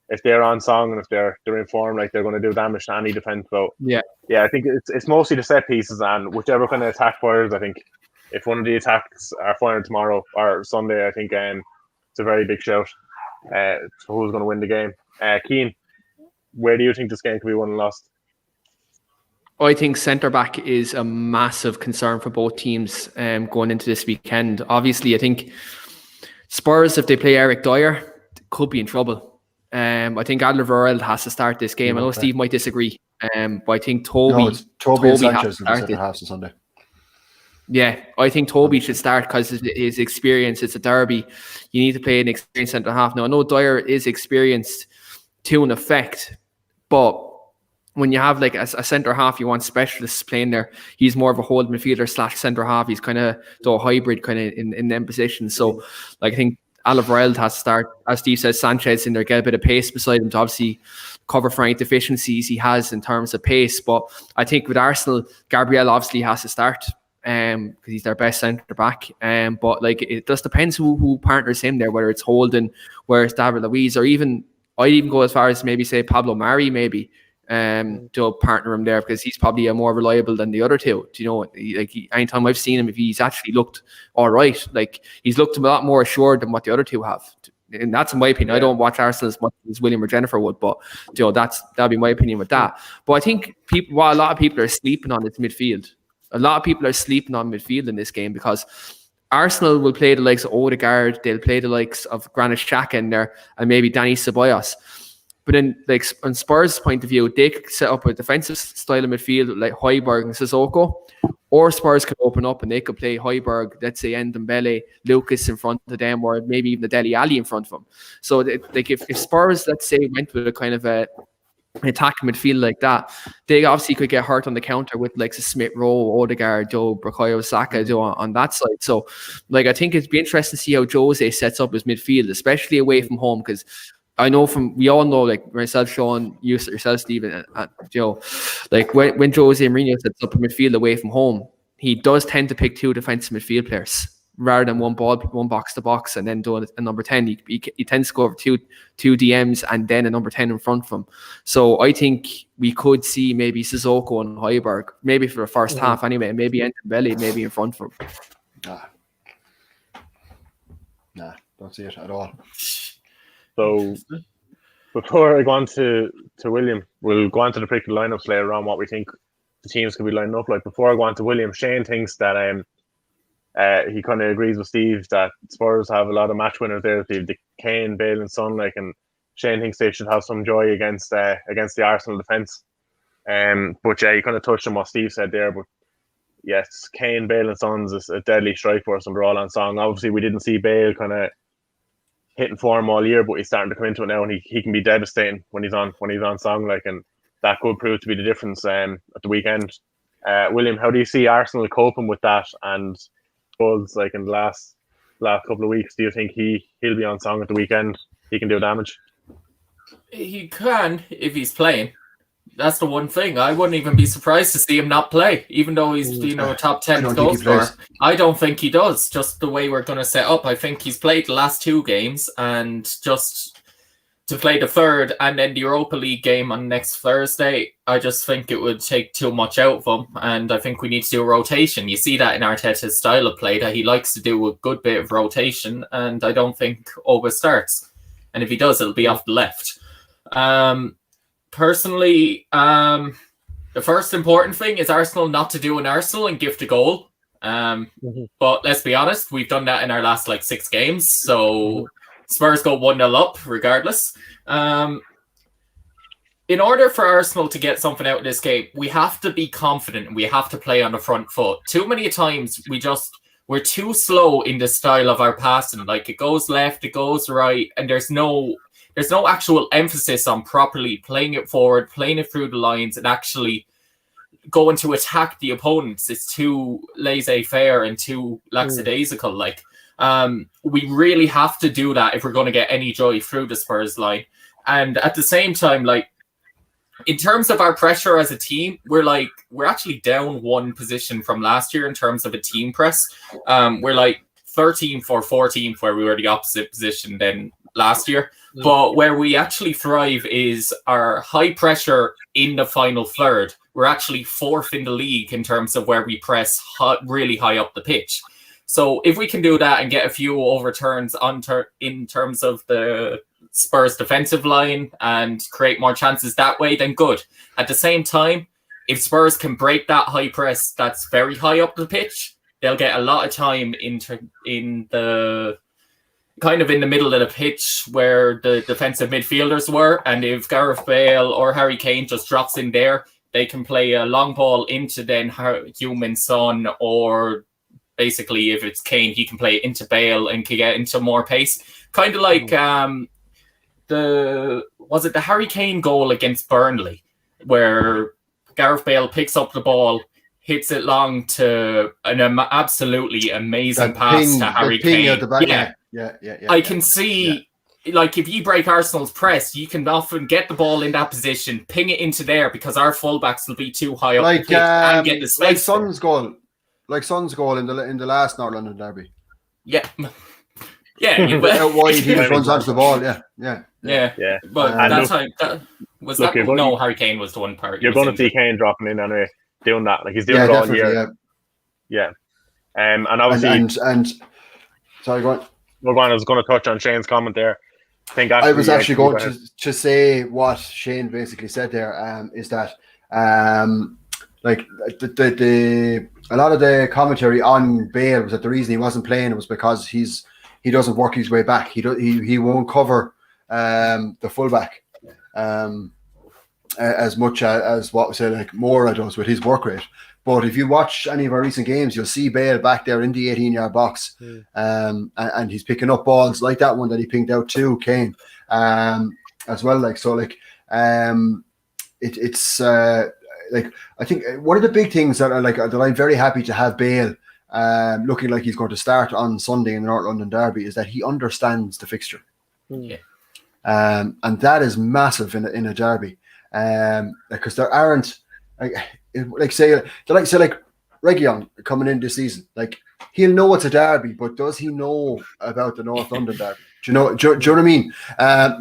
If they're on song and if they're in form, they're going to do damage to any defence. So yeah, I think it's mostly the set pieces, and whichever kind of attack fires. I think if one of the attacks are firing tomorrow or Sunday, I think it's a very big shout. So who's going to win the game? Keane, where do you think this game could be won and lost? I think centre back is a massive concern for both teams going into this weekend. Obviously, I think Spurs, if they play Eric Dyer, could be in trouble. I think Alderweireld has to start this game. I know Steve might disagree, but I think Toby and Sanchez in the centre half on Sunday. Yeah, I think Toby should start because his experience. It's a derby. You need to play an experienced centre half. Now, I know Dyer is experienced to an effect, but when you have a centre half, you want specialists playing there. He's more of a hold midfielder / centre half. He's kind of a hybrid kind of in them positions. So, I think Alderweireld has to start. As Steve says, Sanchez in there, get a bit of pace beside him to obviously cover for any deficiencies he has in terms of pace. But I think with Arsenal, Gabriel obviously has to start. Because he's their best centre back, but it just depends who partners him there, whether it's Holden, whether it's David Luiz, or I'd even go as far as maybe say Pablo Mari to partner him there, because he's probably more reliable than the other two. Do you know, anytime I've seen him, if he's actually looked all right, he's looked a lot more assured than what the other two have. And that's in my opinion. I don't watch Arsenal as much as William or Jennifer would, but that'd be my opinion with that. But I think a lot of people are sleeping on is midfield. A lot of people are sleeping on midfield in this game because Arsenal will play the likes of Odegaard, they'll play the likes of Granit Xhaka in there, and maybe Dani Ceballos. But then, on Spurs' point of view, they could set up a defensive style of midfield like Højbjerg and Sissoko, or Spurs could open up and they could play Højbjerg, let's say Ndombele, Lucas in front of them, or maybe even the Dele Alli in front of them. So, if Spurs, let's say, went with a kind of a attacking midfield like that, they obviously could get hurt on the counter with like Smith Rowe, Odegaard, Joe, Bukayo Saka on that side. So, like, I think it'd be interesting to see how Jose sets up his midfield, especially away from home, because I know we all know, like myself, Sean, yourself, Stephen, and Joe, like when Jose Mourinho sets up a midfield away from home, he does tend to pick 2 defensive midfield players rather than one box to box, and then doing a number 10. He tends to go over two DMs and then a number 10 in front of him. So I think we could see maybe Sissoko and Højbjerg, maybe for the first half anyway, maybe Belly maybe in front of him. Nah, don't see it at all. So before I go on to William, we'll go on to the predicted lineups later on, what we think the teams could be lining up like. Before I go on to William, Shane thinks that he kind of agrees with Steve that Spurs have a lot of match winners there. They've the Keane, Bale and Son, like, and Shane thinks they should have some joy against the Arsenal defence. But yeah, you kind of touched on what Steve said there. But yes, Keane, Bale and Son's is a deadly strike force, and they're all on song. Obviously, we didn't see Bale kind of hitting form all year, but he's starting to come into it now, and he can be devastating when he's on song, like, and that could prove to be the difference at the weekend. William, how do you see Arsenal coping with that? And Spurs, like, in the last couple of weeks, do you think he'll be on song at the weekend? He can do damage. He can if he's playing. That's the one thing. I wouldn't even be surprised to see him not play, even though he's a top 10 goal scorer. I don't think he does. Just the way we're going to set up. I think he's played the last 2 games, and just to play the third and then the Europa League game on next Thursday, I just think it would take too much out of him, and I think we need to do a rotation. You see that in Arteta's style of play, that he likes to do a good bit of rotation, and I don't think Oba starts. And if he does, it'll be off the left. Personally, the first important thing is Arsenal not to do an Arsenal and gift a goal. But let's be honest, we've done that in our last 6 games. So Spurs go 1-0 up regardless. In order for Arsenal to get something out of this game, we have to be confident and we have to play on the front foot. Too many times we're too slow in the style of our passing. Like, it goes left, it goes right, and there's no actual emphasis on properly playing it forward, playing it through the lines, and actually going to attack the opponents. It's too laissez-faire and too lackadaisical. Like, we really have to do that if we're going to get any joy through the Spurs line. And at the same time, like, in terms of our pressure as a team, we're actually down 1 position from last year in terms of a team press. We're 13th or 14th, where we were the opposite position than last year. But where we actually thrive is our high pressure in the final third. We're actually 4th in the league in terms of where we press really high up the pitch. So if we can do that and get a few overturns in terms of the Spurs defensive line and create more chances that way, then good. At the same time, if Spurs can break that high press that's very high up the pitch, they'll get a lot of time in the kind of in the middle of the pitch where the defensive midfielders were. And if Gareth Bale or Harry Kane just drops in there, they can play a long ball into then Heung-min Son, or basically if it's Kane, he can play into Bale and can get into more pace. Kind of like the Harry Kane goal against Burnley, where Gareth Bale picks up the ball, hits it long to an absolutely amazing pass to Harry Kane. At the back. Yeah. I can see, if you break Arsenal's press, you can often get the ball in that position, ping it into there, because our fullbacks will be too high up the pitch and get the space. Son's goal in the last North London derby. Yeah. Out wide, he just runs onto the ball. Yeah. But Harry Kane was the one part. You're going to see Kane dropping in anyway, doing that. Like, he's doing it all year. Yeah. And obviously, and sorry, go on. I was going to touch on Shane's comment there. I was actually going to say what Shane basically said there. Is that the a lot of the commentary on Bale was that the reason he wasn't playing was because he doesn't work his way back. He won't cover the fullback as much as what we said, Mora does with his work rate. But if you watch any of our recent games, you'll see Bale back there in the 18-yard box, and he's picking up balls like that one that he pinged out to Kane as well. it's like I think one of the big things that I'm very happy to have Bale looking like he's going to start on Sunday in the North London Derby is that he understands the fixture. Yeah. And that is massive in a derby, because there aren't like Reguilon coming in this season. Like he'll know it's a derby, but does he know about the North London Derby? Do you know what I mean? I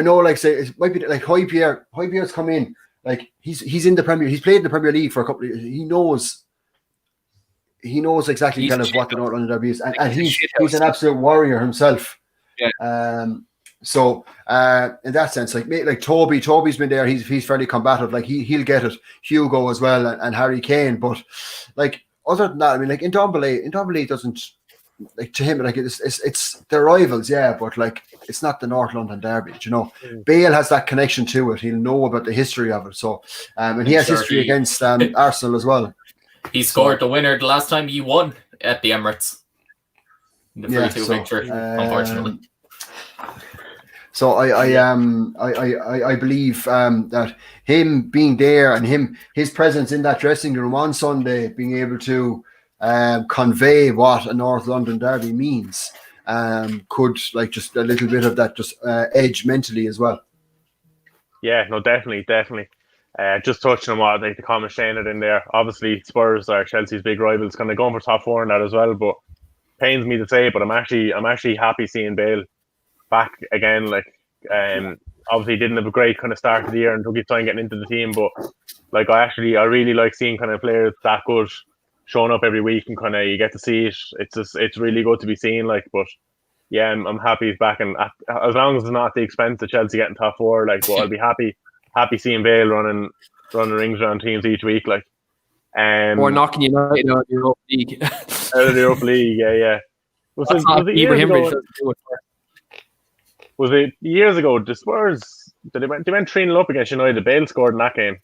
know, like say it might be like Højbjerg's come in. Like he's in the Premier. He's played in the Premier League for a couple of years. He knows exactly kind of what the North London Derby is, and he's an absolute warrior himself. Yeah. So in that sense, like Toby's been there. He's fairly combative. Like he'll get it. Hugo as well, and Harry Kane. But like other than that, I mean, like Ndombele doesn't, like, to him, like it's their rivals, yeah. But like it's not the North London Derby. You know, Bale has that connection to it. He'll know about the history of it. So and he has history against Arsenal as well. He scored the winner the last time he won at the Emirates. The 3-2 victory, unfortunately. So I believe that him being there and his presence in that dressing room on Sunday, being able to convey what a North London derby means, could like just a little bit of that just edge mentally as well. Yeah, no, definitely. Just touching on what the comment Shane had in there. Obviously, Spurs are Chelsea's big rivals, kind of going for top 4 in that as well. But pains me to say, but I'm actually happy seeing Bale back again. Like, obviously didn't have a great kind of start of the year and took his time getting into the team. But like, I really like seeing kind of players that good showing up every week, and kind of you get to see it. It's really good to be seen. Like, but yeah, I'm happy he's back, and as long as it's not at the expense of Chelsea getting top 4, like, but I'll be happy seeing Bale running rings around teams each week, like. Or knocking United out of the Europa League. Out of the Europa League, yeah. Was it years ago? The Spurs, they went 3-0 up against United. Bale scored in that game.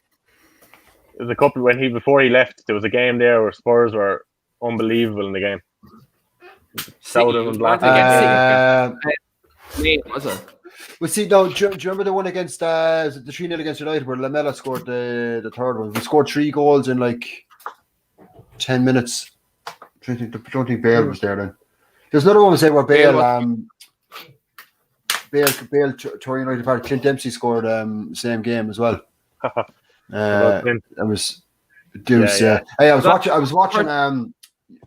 It was a couple before he left. There was a game there where Spurs were unbelievable in the game. Was it? Well, see, no, do you remember the one against the 3-0 against United where Lamela scored the third one? We scored 3 goals in like 10 minutes. I don't think Bale was there then. There's another one we say where Bale tore United apart. Clint Dempsey scored same game as well. It was Deuce. Yeah. Hey, I was watching.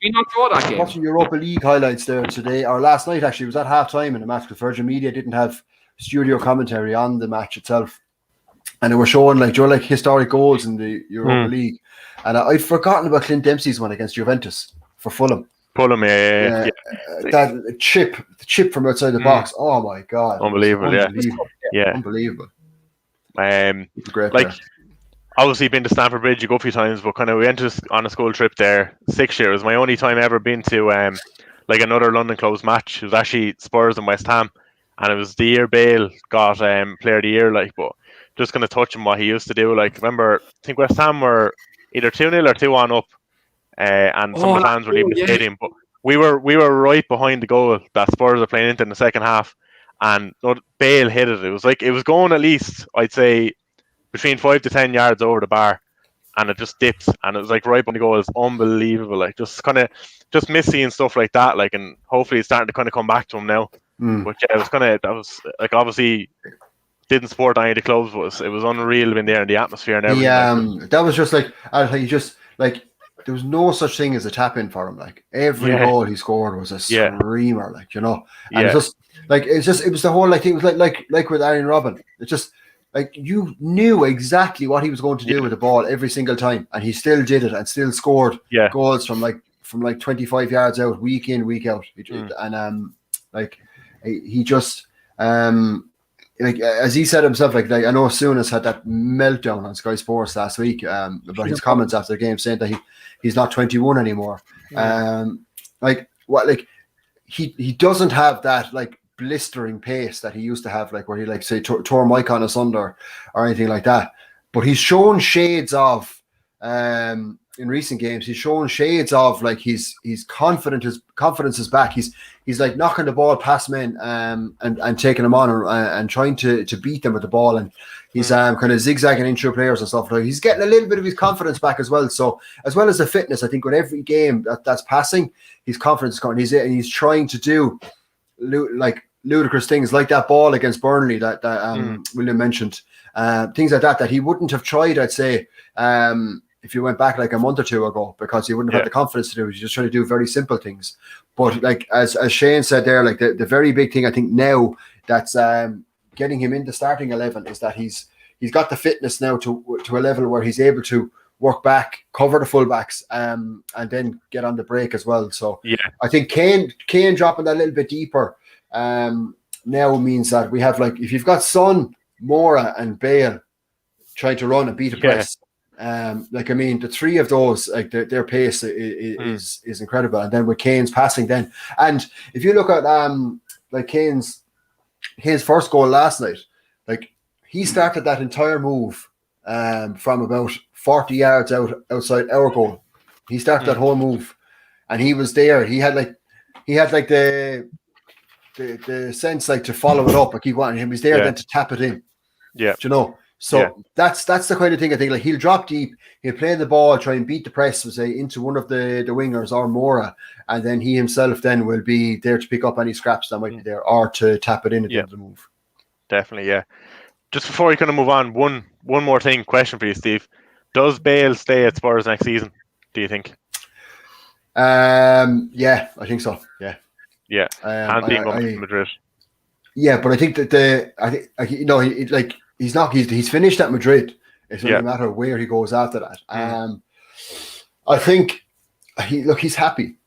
We not draw that game. Watching Europa League highlights there today, or last night actually. It was at half time in the match because Virgin Media didn't have studio commentary on the match itself, and they were showing like historic goals in the Europa League. And I'd forgotten about Clint Dempsey's one against Juventus for Fulham. Yeah. That chip from outside the box. Oh my god! Unbelievable. Yeah. Unbelievable. Great. Like, obviously been to Stamford Bridge a few times, but kind of we went on a school trip there 6 years. It was my only time ever been to like another London club's match. It was actually Spurs and West Ham, and it was the year Bale got Player of the Year. Like, but just kind of touching what he used to do. Like, remember, I think West Ham were either 2-0 or 2-1 up, and some of the fans were leaving the stadium. But we were right behind the goal that Spurs were playing into in the second half, and Bale hit it. It was like it was going at least, I'd say, between 5 to 10 yards over the bar, and it just dipped, and it was like right on the goal. It was unbelievable. Like, just miss seeing stuff like that. Like, and hopefully it's starting to kind of come back to him now. But yeah, that was like, obviously didn't support any of the clubs, but it was unreal in there in the atmosphere and everything. Yeah, that was just like, I think there was no such thing as a tap in for him. Like, every goal he scored was a screamer. Like, you know, and it was the whole like thing. It was like with Arjen Robben. It's just like you knew exactly what he was going to do with the ball every single time, and he still did it and still scored goals from 25 yards out, week in, week out. And he just like, as he said himself, like I know Souness had that meltdown on Sky Sports last week about his comments after the game, saying that he's not 21 anymore. He doesn't have that like blistering pace that he used to have, like where he like say tore Mike on asunder or anything like that. But he's shown shades of in recent games, he's shown shades of like he's confident. His confidence is back. He's like knocking the ball past men and taking them on and trying to beat them with the ball, and he's kind of zigzagging in through players and stuff. He's getting a little bit of his confidence back as well. So as well as the fitness, I think with every game that's passing, his confidence is coming. He's trying to do like ludicrous things like that ball against Burnley that William mentioned, things like that he wouldn't have tried, I'd say, if you went back like a month or two ago, because he wouldn't have had the confidence to do it. He's just trying to do very simple things. But like as Shane said there, like the very big thing I think now that's getting him into starting 11 is that he's got the fitness now to a level where he's able to work back, cover the fullbacks, and then get on the break as well. So I think Keane dropping that a little bit deeper now means that we have, like, if you've got Son, Mora and Bale trying to run and beat a press, like, I mean, the three of those, like their pace is incredible. And then with Kane's passing then, and if you look at like Kane's first goal last night, like he started that entire move from about 40 yards outside our goal. He started that whole move, and he was there. He had the sense like to follow it up and keep going. He was there then to tap it in. Yeah, do you know. So that's the kind of thing I think. Like, he'll drop deep, he'll play the ball, try and beat the press, say, into one of the wingers or Mora, and then he himself then will be there to pick up any scraps that might be there or to tap it in at the end of the move. Definitely, yeah. Just before we kind of move on, one more question for you, Steve. Does Bale stay at Spurs next season, do you think? Yeah, I think so. Yeah. Yeah. And being going to Madrid. Yeah, but I think that he's finished at Madrid. It doesn't matter where he goes after that. I think he's happy,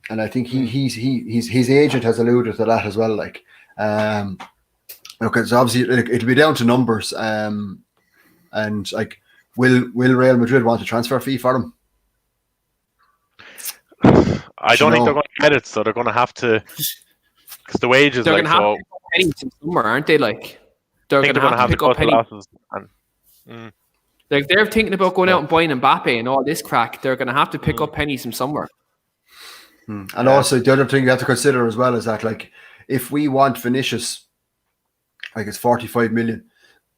and I think his agent has alluded to that as well. Like, look, it's obviously it'll be down to numbers. And like, will Real Madrid want a transfer fee for him? I don't think they're going to get it, so they're going to have to, because the wages. They're going to have to pick up pennies somewhere, aren't they? Like, they're going to have to pick up pennies. Like, they're thinking about going out and buying Mbappe and all this crack. They're going to have to pick up pennies from somewhere. And also, the other thing you have to consider as well is that, like, if we want Vinicius, like, it's 45 million.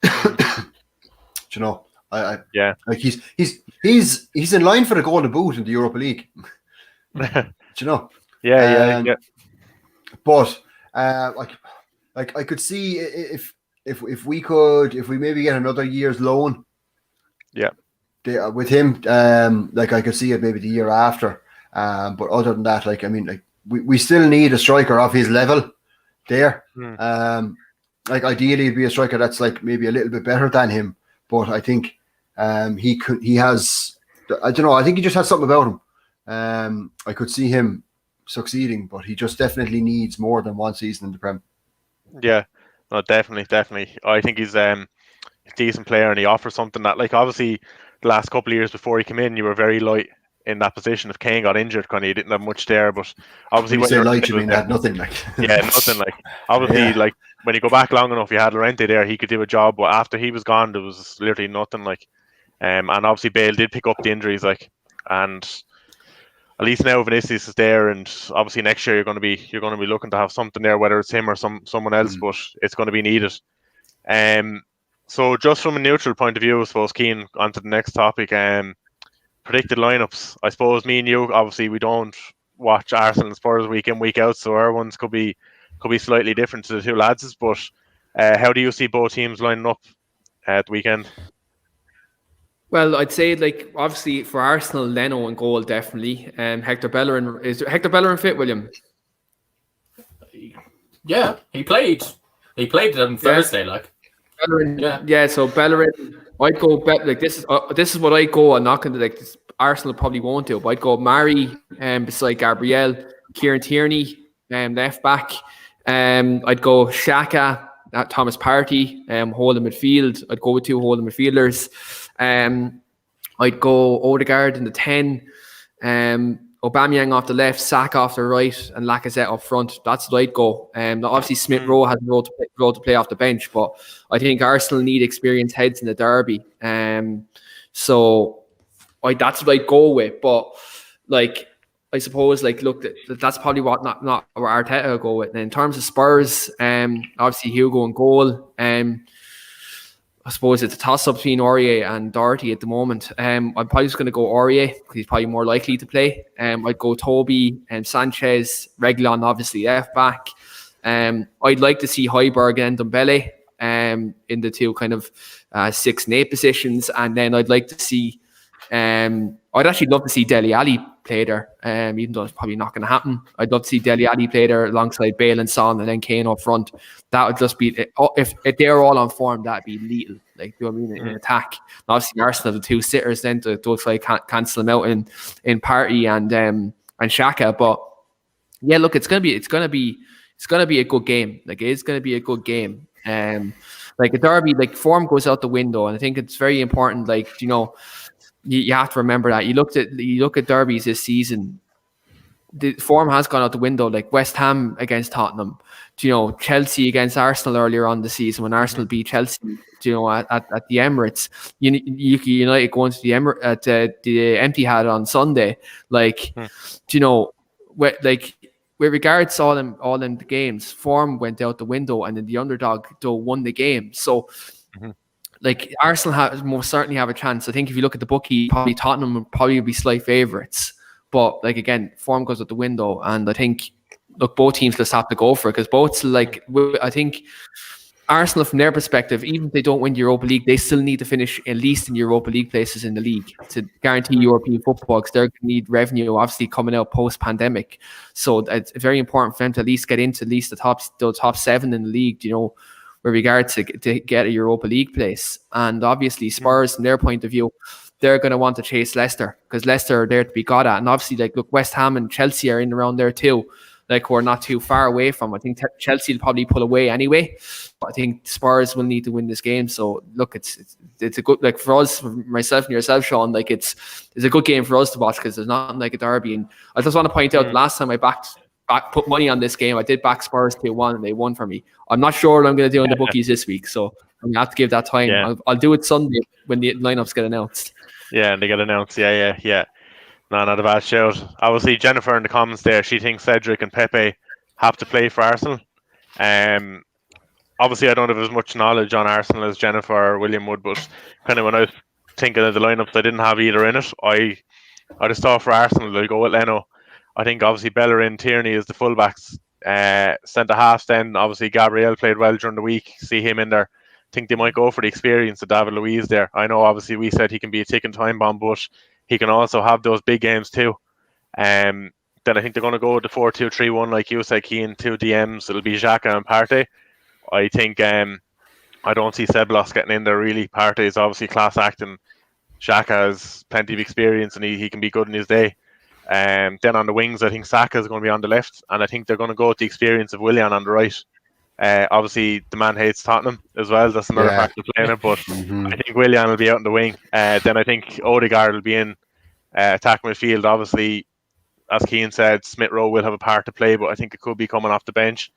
You know, like he's in line for the Golden Boot in the Europa League. You know, But like I could see if we maybe get another year's loan, with him, like I could see it maybe the year after. But other than that, like, I mean, like we still need a striker of his level there. Like, ideally, it'd be a striker that's like maybe a little bit better than him. But I think he has. I don't know. I think he just has something about him. I could see him succeeding, but he just definitely needs more than one season in the Prem. Yeah, no, definitely. I think he's a decent player, and he offers something that, like, obviously the last couple of years before he came in, you were very light in that position. If Kane got injured, kind of, you didn't have much there. But obviously, when you say light, you mean that nothing, like. Nothing, like. Obviously, like, when you go back long enough, you had Llorente there, he could do a job. But after he was gone, there was literally nothing, like. And obviously Bale did pick up the injuries, like, and at least now Vinicius is there, and obviously next year you're going to be looking to have something there, whether it's him or someone else, but it's going to be needed. So just from a neutral point of view, I suppose, Keane, on to the next topic. Predicted lineups. I suppose me and you, obviously, we don't watch Arsenal and Spurs week in, week out, so our ones could be slightly different to the two lads'. But how do you see both teams lining up at the weekend? Well, I'd say, like, obviously for Arsenal, Leno in goal, definitely. Hector Bellerin, is Hector Bellerin fit, William? Yeah, he played on Thursday, like. Bellerin, so Bellerin, I'd go like this is what I go. I'm not going to, like, this, Arsenal probably won't do, but I'd go Mari beside Gabriel, Kieran Tierney left back. I'd go Xhaka, Thomas Partey, holding midfield. I'd go with two holding midfielders. I'd go Odegaard in the 10, Aubameyang off the left, Saka off the right, and Lacazette up front. That's what I'd go. Obviously, Smith Rowe has a role to play off the bench, but I think Arsenal need experienced heads in the derby. So that's what I'd go with. But like, I suppose, like, look, that's probably what not where Arteta will go with. And in terms of Spurs, obviously Hugo in goal. I suppose it's a toss-up between Aurier and Doherty at the moment. I'm probably just going to go Aurier because he's probably more likely to play. I'd go Toby and Sanchez, Reguilon, obviously left back. I'd like to see Højbjerg and Dembele in the two kind of 6 and 8 positions, and then I'd like to see. I'd actually love to see Dele Alli play there, even though it's probably not going to happen. I'd love to see Dele Alli play there alongside Bale and Son, and then Kane up front. That would just be, if they're all on form, that'd be lethal. Like, you know what I mean, in attack. And obviously, Arsenal have the 2 sitters then to like cancel them out in Partey and Xhaka. But yeah, look, it's gonna be a good game. Like, it's gonna be a good game. Like a derby, like form goes out the window, and I think it's very important. Like, you know, you have to remember that. You look at derbies this season, the form has gone out the window. Like West Ham against Tottenham, you know, Chelsea against Arsenal earlier on the season when Arsenal beat Chelsea, you know, at the Emirates. United going to the the Etihad on Sunday. Like, you know, with regards to all in the games, form went out the window, and then the underdog won the game. So. Like, Arsenal most certainly have a chance. I think if you look at the bookie, probably Tottenham would probably be slight favourites. But, like, again, form goes out the window. And I think, look, both teams just have to go for it. Because both, like, I think Arsenal, from their perspective, even if they don't win the Europa League, they still need to finish at least in Europa League places in the league to guarantee European football, because they're going to need revenue, obviously, coming out post-pandemic. So it's very important for them to at least get into at least the top 7 in the league, you know, with regard to get a Europa League place. And obviously Spurs, from their point of view, they're going to want to chase Leicester, because Leicester are there to be got at. And obviously, like, look, West Ham and Chelsea are in around there too, like, we're not too far away from. I think Chelsea will probably pull away anyway, but I think Spurs will need to win this game. So look, it's a good, like, for us, for myself and yourself, Sean, like, it's a good game for us to watch, because there's nothing like a derby. And I just want to point out, last time I put money on this game, I did back Spurs 2-1, and they won for me. I'm not sure what I'm going to do in the bookies this week, so I'm going to have to give that time. Yeah. I'll do it Sunday when the lineups get announced. Yeah, and they get announced. Yeah. No, not a bad shout. Obviously, Jennifer in the comments there, she thinks Cedric and Pepe have to play for Arsenal. Obviously, I don't have as much knowledge on Arsenal as Jennifer or William would, but kind of when I was thinking of the lineups, I didn't have either in it. I just thought for Arsenal, they'll go with Leno. I think obviously Bellerin, Tierney is the fullbacks. Centre halves then, obviously Gabriel played well during the week. See him in there. I think they might go for the experience of David Luiz there. I know obviously we said he can be a ticking time bomb, but he can also have those big games too. Then I think they're going to go with the 4-2-3-1, like you said, Keane, 2 DMs. It'll be Xhaka and Partey. I think I don't see Ceballos getting in there really. Partey is obviously class acting. Xhaka has plenty of experience, and he can be good in his day. Then on the wings, I think Saka is going to be on the left, and I think they're going to go with the experience of Willian on the right. Obviously, the man hates Tottenham as well. That's another factor playing it, but I think Willian will be out in the wing. Then I think Odegaard will be in attack midfield. Obviously, as Keane said, Smith Rowe will have a part to play, but I think it could be coming off the bench.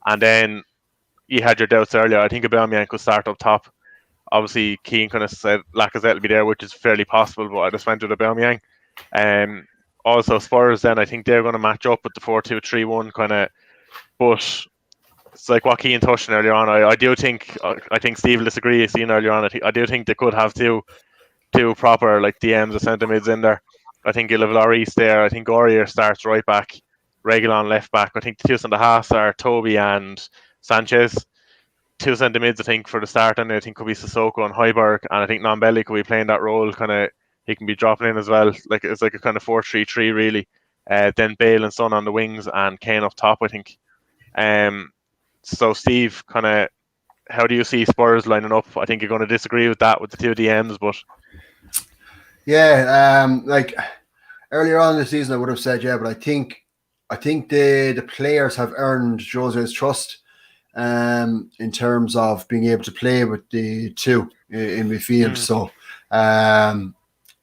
And then you had your doubts earlier. I think Aubameyang could start up top. Obviously, Keane kind of said Lacazette will be there, which is fairly possible, but I just went with Aubameyang. Also, Spurs, then I think they're going to match up with the 4-2-3-1 kind of, but it's like what Keane touched on earlier on. I do think, I think Steve will disagree. You've seen earlier on, I do think they could have two proper like DMs or centre mids in there. I think you'll have Lloris there. I think Aurier starts right back, Reguilon left back. I think the 2 centre halves are Toby and Sanchez. 2 centre mids, I think, for the start, and I think could be Sissoko and Højbjerg, and I think Ndombele could be playing that role kind of. He can be dropping in as well. Like, it's like a kind of 4-3-3 really. Then Bale and Son on the wings and Kane up top, I think. So Steve, kind of, how do you see Spurs lining up? I think you're going to disagree with that with the 2 DMs, but like earlier on in the season, I would have said but I think the players have earned Jose's trust in terms of being able to play with the 2 in midfield. So.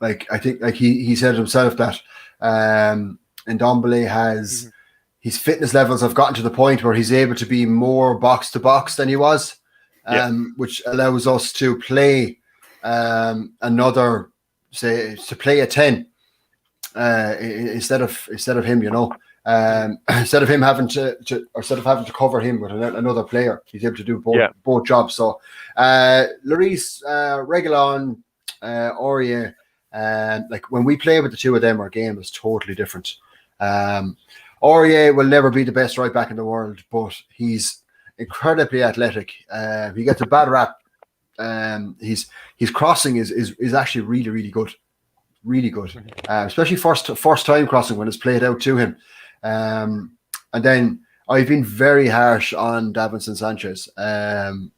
Like, I think, like he said himself that Ndombele has his fitness levels have gotten to the point where he's able to be more box to box than he was, which allows us to play another say to play a 10 instead of him, instead of him having to cover him with another player, he's able to do both jobs. So Lloris, Reguilon, Aurier, like when we play with the two of them, our game is totally different. Aurier will never be the best right back in the world, but he's incredibly athletic. He gets a bad rap. His crossing is actually really, really good. Really good. Especially first time crossing when it's played out to him. And then I've been very harsh on Davinson Sanchez. Well,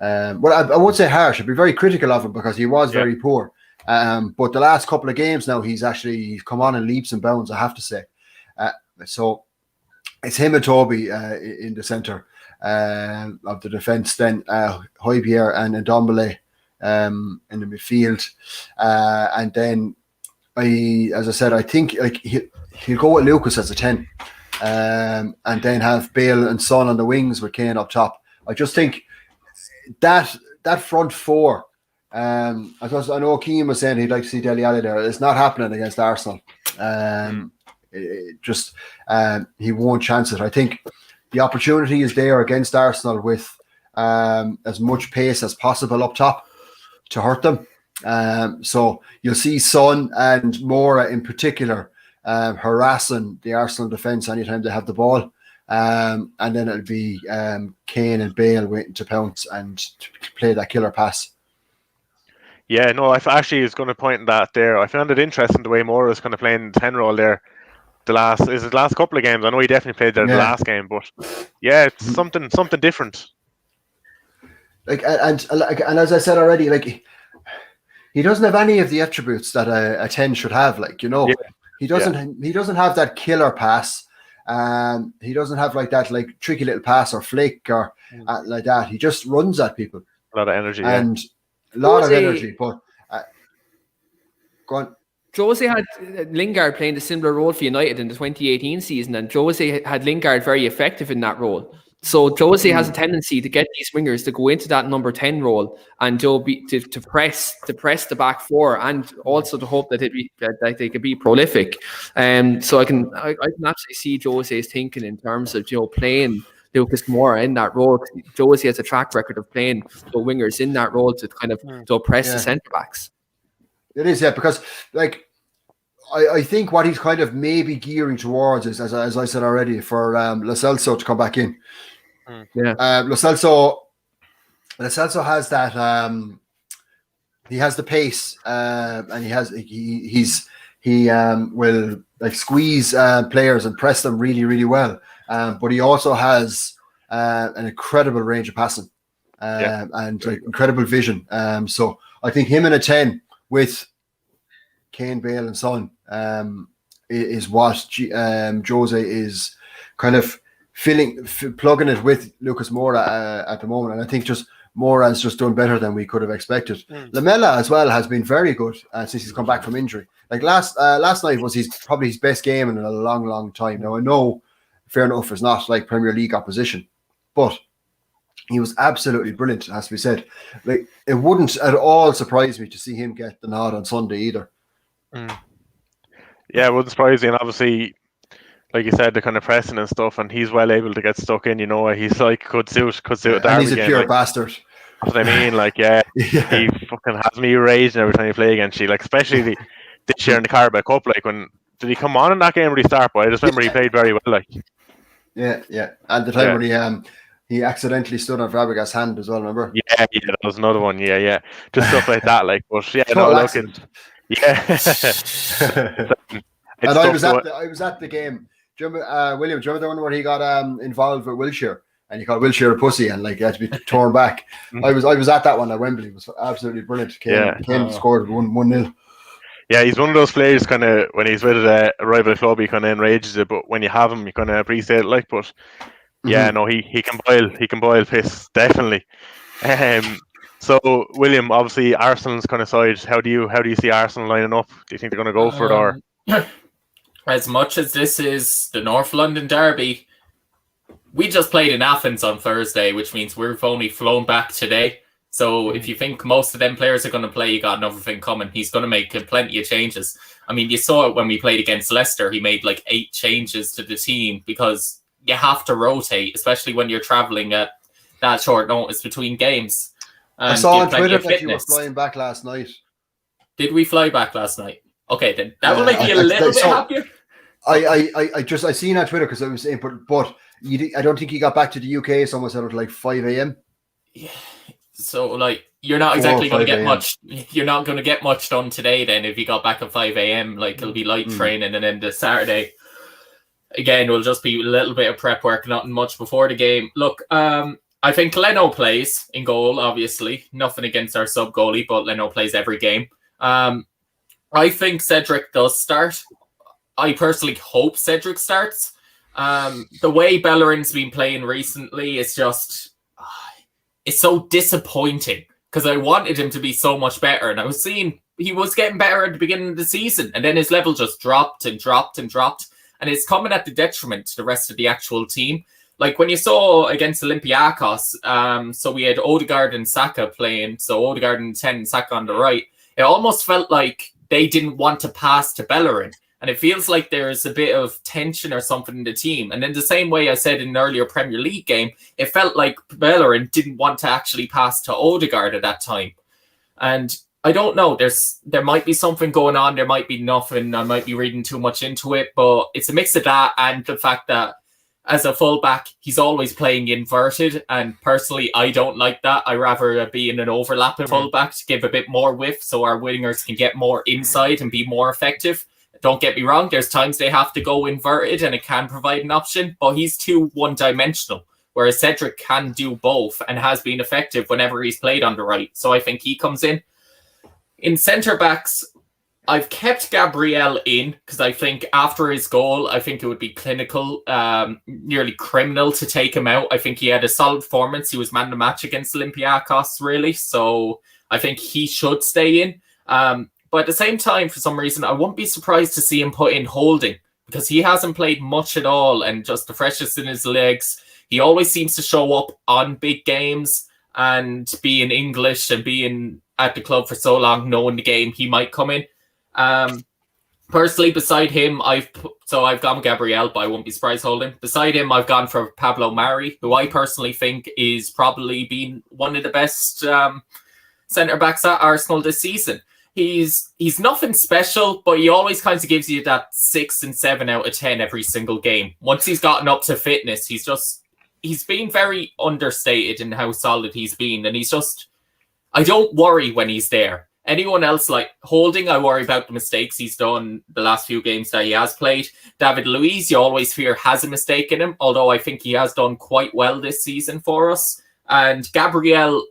I won't say harsh. I'd be very critical of him because he was very poor. But the last couple of games now, he's come on in leaps and bounds, I have to say. So it's him and Toby in the centre of the defence. Then Højbjerg and Ndombele in the midfield. And then, as I said, I think like he'll go with Lucas as a 10. And then have Bale and Son on the wings with Kane up top. I just think that front four, I know Keane was saying he'd like to see Dele Alli there. It's not happening against Arsenal. He won't chance it. I think the opportunity is there against Arsenal with as much pace as possible up top to hurt them. So you'll see Son and Mora in particular harassing the Arsenal defence anytime they have the ball. And then it'll be Kane and Bale waiting to pounce and to play that killer pass. Yeah, no, I actually was going to point that there. I found it interesting the way Mora is kind of playing the 10 role there. The last couple of games. I know he definitely played there the last game, but yeah, it's something different. Like and as I said already, like he doesn't have any of the attributes that a 10 should have. Like he doesn't have that killer pass. He doesn't have like that like tricky little pass or flick or like that. He just runs at people. A lot of energy and a lot of energy. But go on. Jose had Lingard playing a similar role for United in the 2018 season, and Jose had Lingard very effective in that role. So Jose has a tendency to get these wingers to go into that number 10 role and to press the back four, and also to hope that they could be prolific. So I can actually see Jose's thinking in terms of playing Lucas Moura in that role. Jose has a track record of playing the wingers in that role to kind of to oppress the centre backs. It is, because like I think what he's kind of maybe gearing towards is, as I said already, for Lo Celso to come back in. Lo Celso has that. He has the pace, and he will like squeeze players and press them really, really well. But he also has an incredible range of passing and like, incredible vision. So I think him in a 10 with Kane, Bale and Son is what Jose is kind of plugging it with Lucas Moura at the moment. And I think just Mora's just done better than we could have expected. Lamela as well has been very good since he's come back from injury. Like last night was probably his best game in a long, long time. Now I know, fair enough, it's not like Premier League opposition, but he was absolutely brilliant, has to be said. Like it wouldn't at all surprise me to see him get the nod on Sunday either. Yeah, it wouldn't surprise me, and obviously, like you said, the kind of pressing and stuff, and he's well able to get stuck in. He's like could suit a Derby and he's a pure like, bastard. That's what I mean. Like, he fucking has me raging every time he play against you. Like, especially this year in the Carabao Cup. Like, did he come on in that game or did he start? But I just remember he played very well. Like, and the time when he accidentally stood on Fabregas' hand as well. Remember? Yeah, that was another one. Yeah, just stuff like that. Like, but accident. And I was at the game. Do you remember, William? Do you remember the one where he got involved with Wilshere and he called Wilshere a pussy and like he had to be torn back? I was at that one at Wembley. It was absolutely brilliant. Kane scored 1-0. Yeah, he's one of those players kind of when he's with a rival club, he kind of enrages it, but when you have him, you kind of appreciate it. Like, but he can boil piss definitely. So William, obviously Arsenal's kind of side. How do you see Arsenal lining up? Do you think they're going to go for it or? As much as this is the North London derby, we just played in Athens on Thursday, which means we've only flown back today. So if you think most of them players are going to play, you got another thing coming. He's going to make plenty of changes. I mean, you saw it when we played against Leicester. He made like 8 changes to the team because you have to rotate, especially when you're traveling at that short notice between games. I saw on Twitter that you were flying back last night. Did we fly back last night? Okay, then that will make me a little bit happier. I seen on Twitter because I was saying, but I don't think you got back to the UK. Someone said it was like 5 a.m. Yeah. So like you're not exactly going to get much. You're not going to get much done today. Then if you got back at 5 a.m., like it'll be light training, and then the Saturday again will just be a little bit of prep work, nothing much before the game. Look, I think Leno plays in goal. Obviously, nothing against our sub goalie, but Leno plays every game. I think Cedric does start. I personally hope Cedric starts. The way Bellerin's been playing recently is just. It's so disappointing because I wanted him to be so much better, and I was seeing he was getting better at the beginning of the season, and then his level just dropped, and it's coming at the detriment to the rest of the actual team. Like when you saw against Olympiacos, so we had Odegaard and Saka playing, so Odegaard in 10 and Saka on the right. It almost felt like they didn't want to pass to Bellerin. And it feels like there's a bit of tension or something in the team. And in the same way I said in an earlier Premier League game, it felt like Bellerin didn't want to actually pass to Odegaard at that time. And I don't know, there might be something going on, there might be nothing, I might be reading too much into it, but it's a mix of that and the fact that as a fullback, he's always playing inverted. And personally, I don't like that. I rather be in an overlapping fullback to give a bit more width so our wingers can get more inside and be more effective. Don't get me wrong, there's times they have to go inverted and it can provide an option, but he's too one-dimensional, whereas Cedric can do both and has been effective whenever he's played on the right. So I think he comes in. In centre-backs, I've kept Gabriel in because I think after his goal, I think it would be clinical, nearly criminal to take him out. I think he had a solid performance. He was man of the match against Olympiacos, really. So I think he should stay in. But at the same time, for some reason, I won't be surprised to see him put in Holding because he hasn't played much at all and just the freshest in his legs. He always seems to show up on big games and being English and being at the club for so long, knowing the game, he might come in. Personally, beside him, I've gone Gabriel, but I won't be surprised Holding. Beside him, I've gone for Pablo Mari, who I personally think is probably been one of the best centre-backs at Arsenal this season. He's nothing special, but he always kind of gives you that 6 and 7 out of 10 every single game. Once he's gotten up to fitness, he's been very understated in how solid he's been. And I don't worry when he's there. Anyone else like Holding, I worry about the mistakes he's done the last few games that he has played. David Luiz, you always fear has a mistake in him, although I think he has done quite well this season for us. And Gabriel,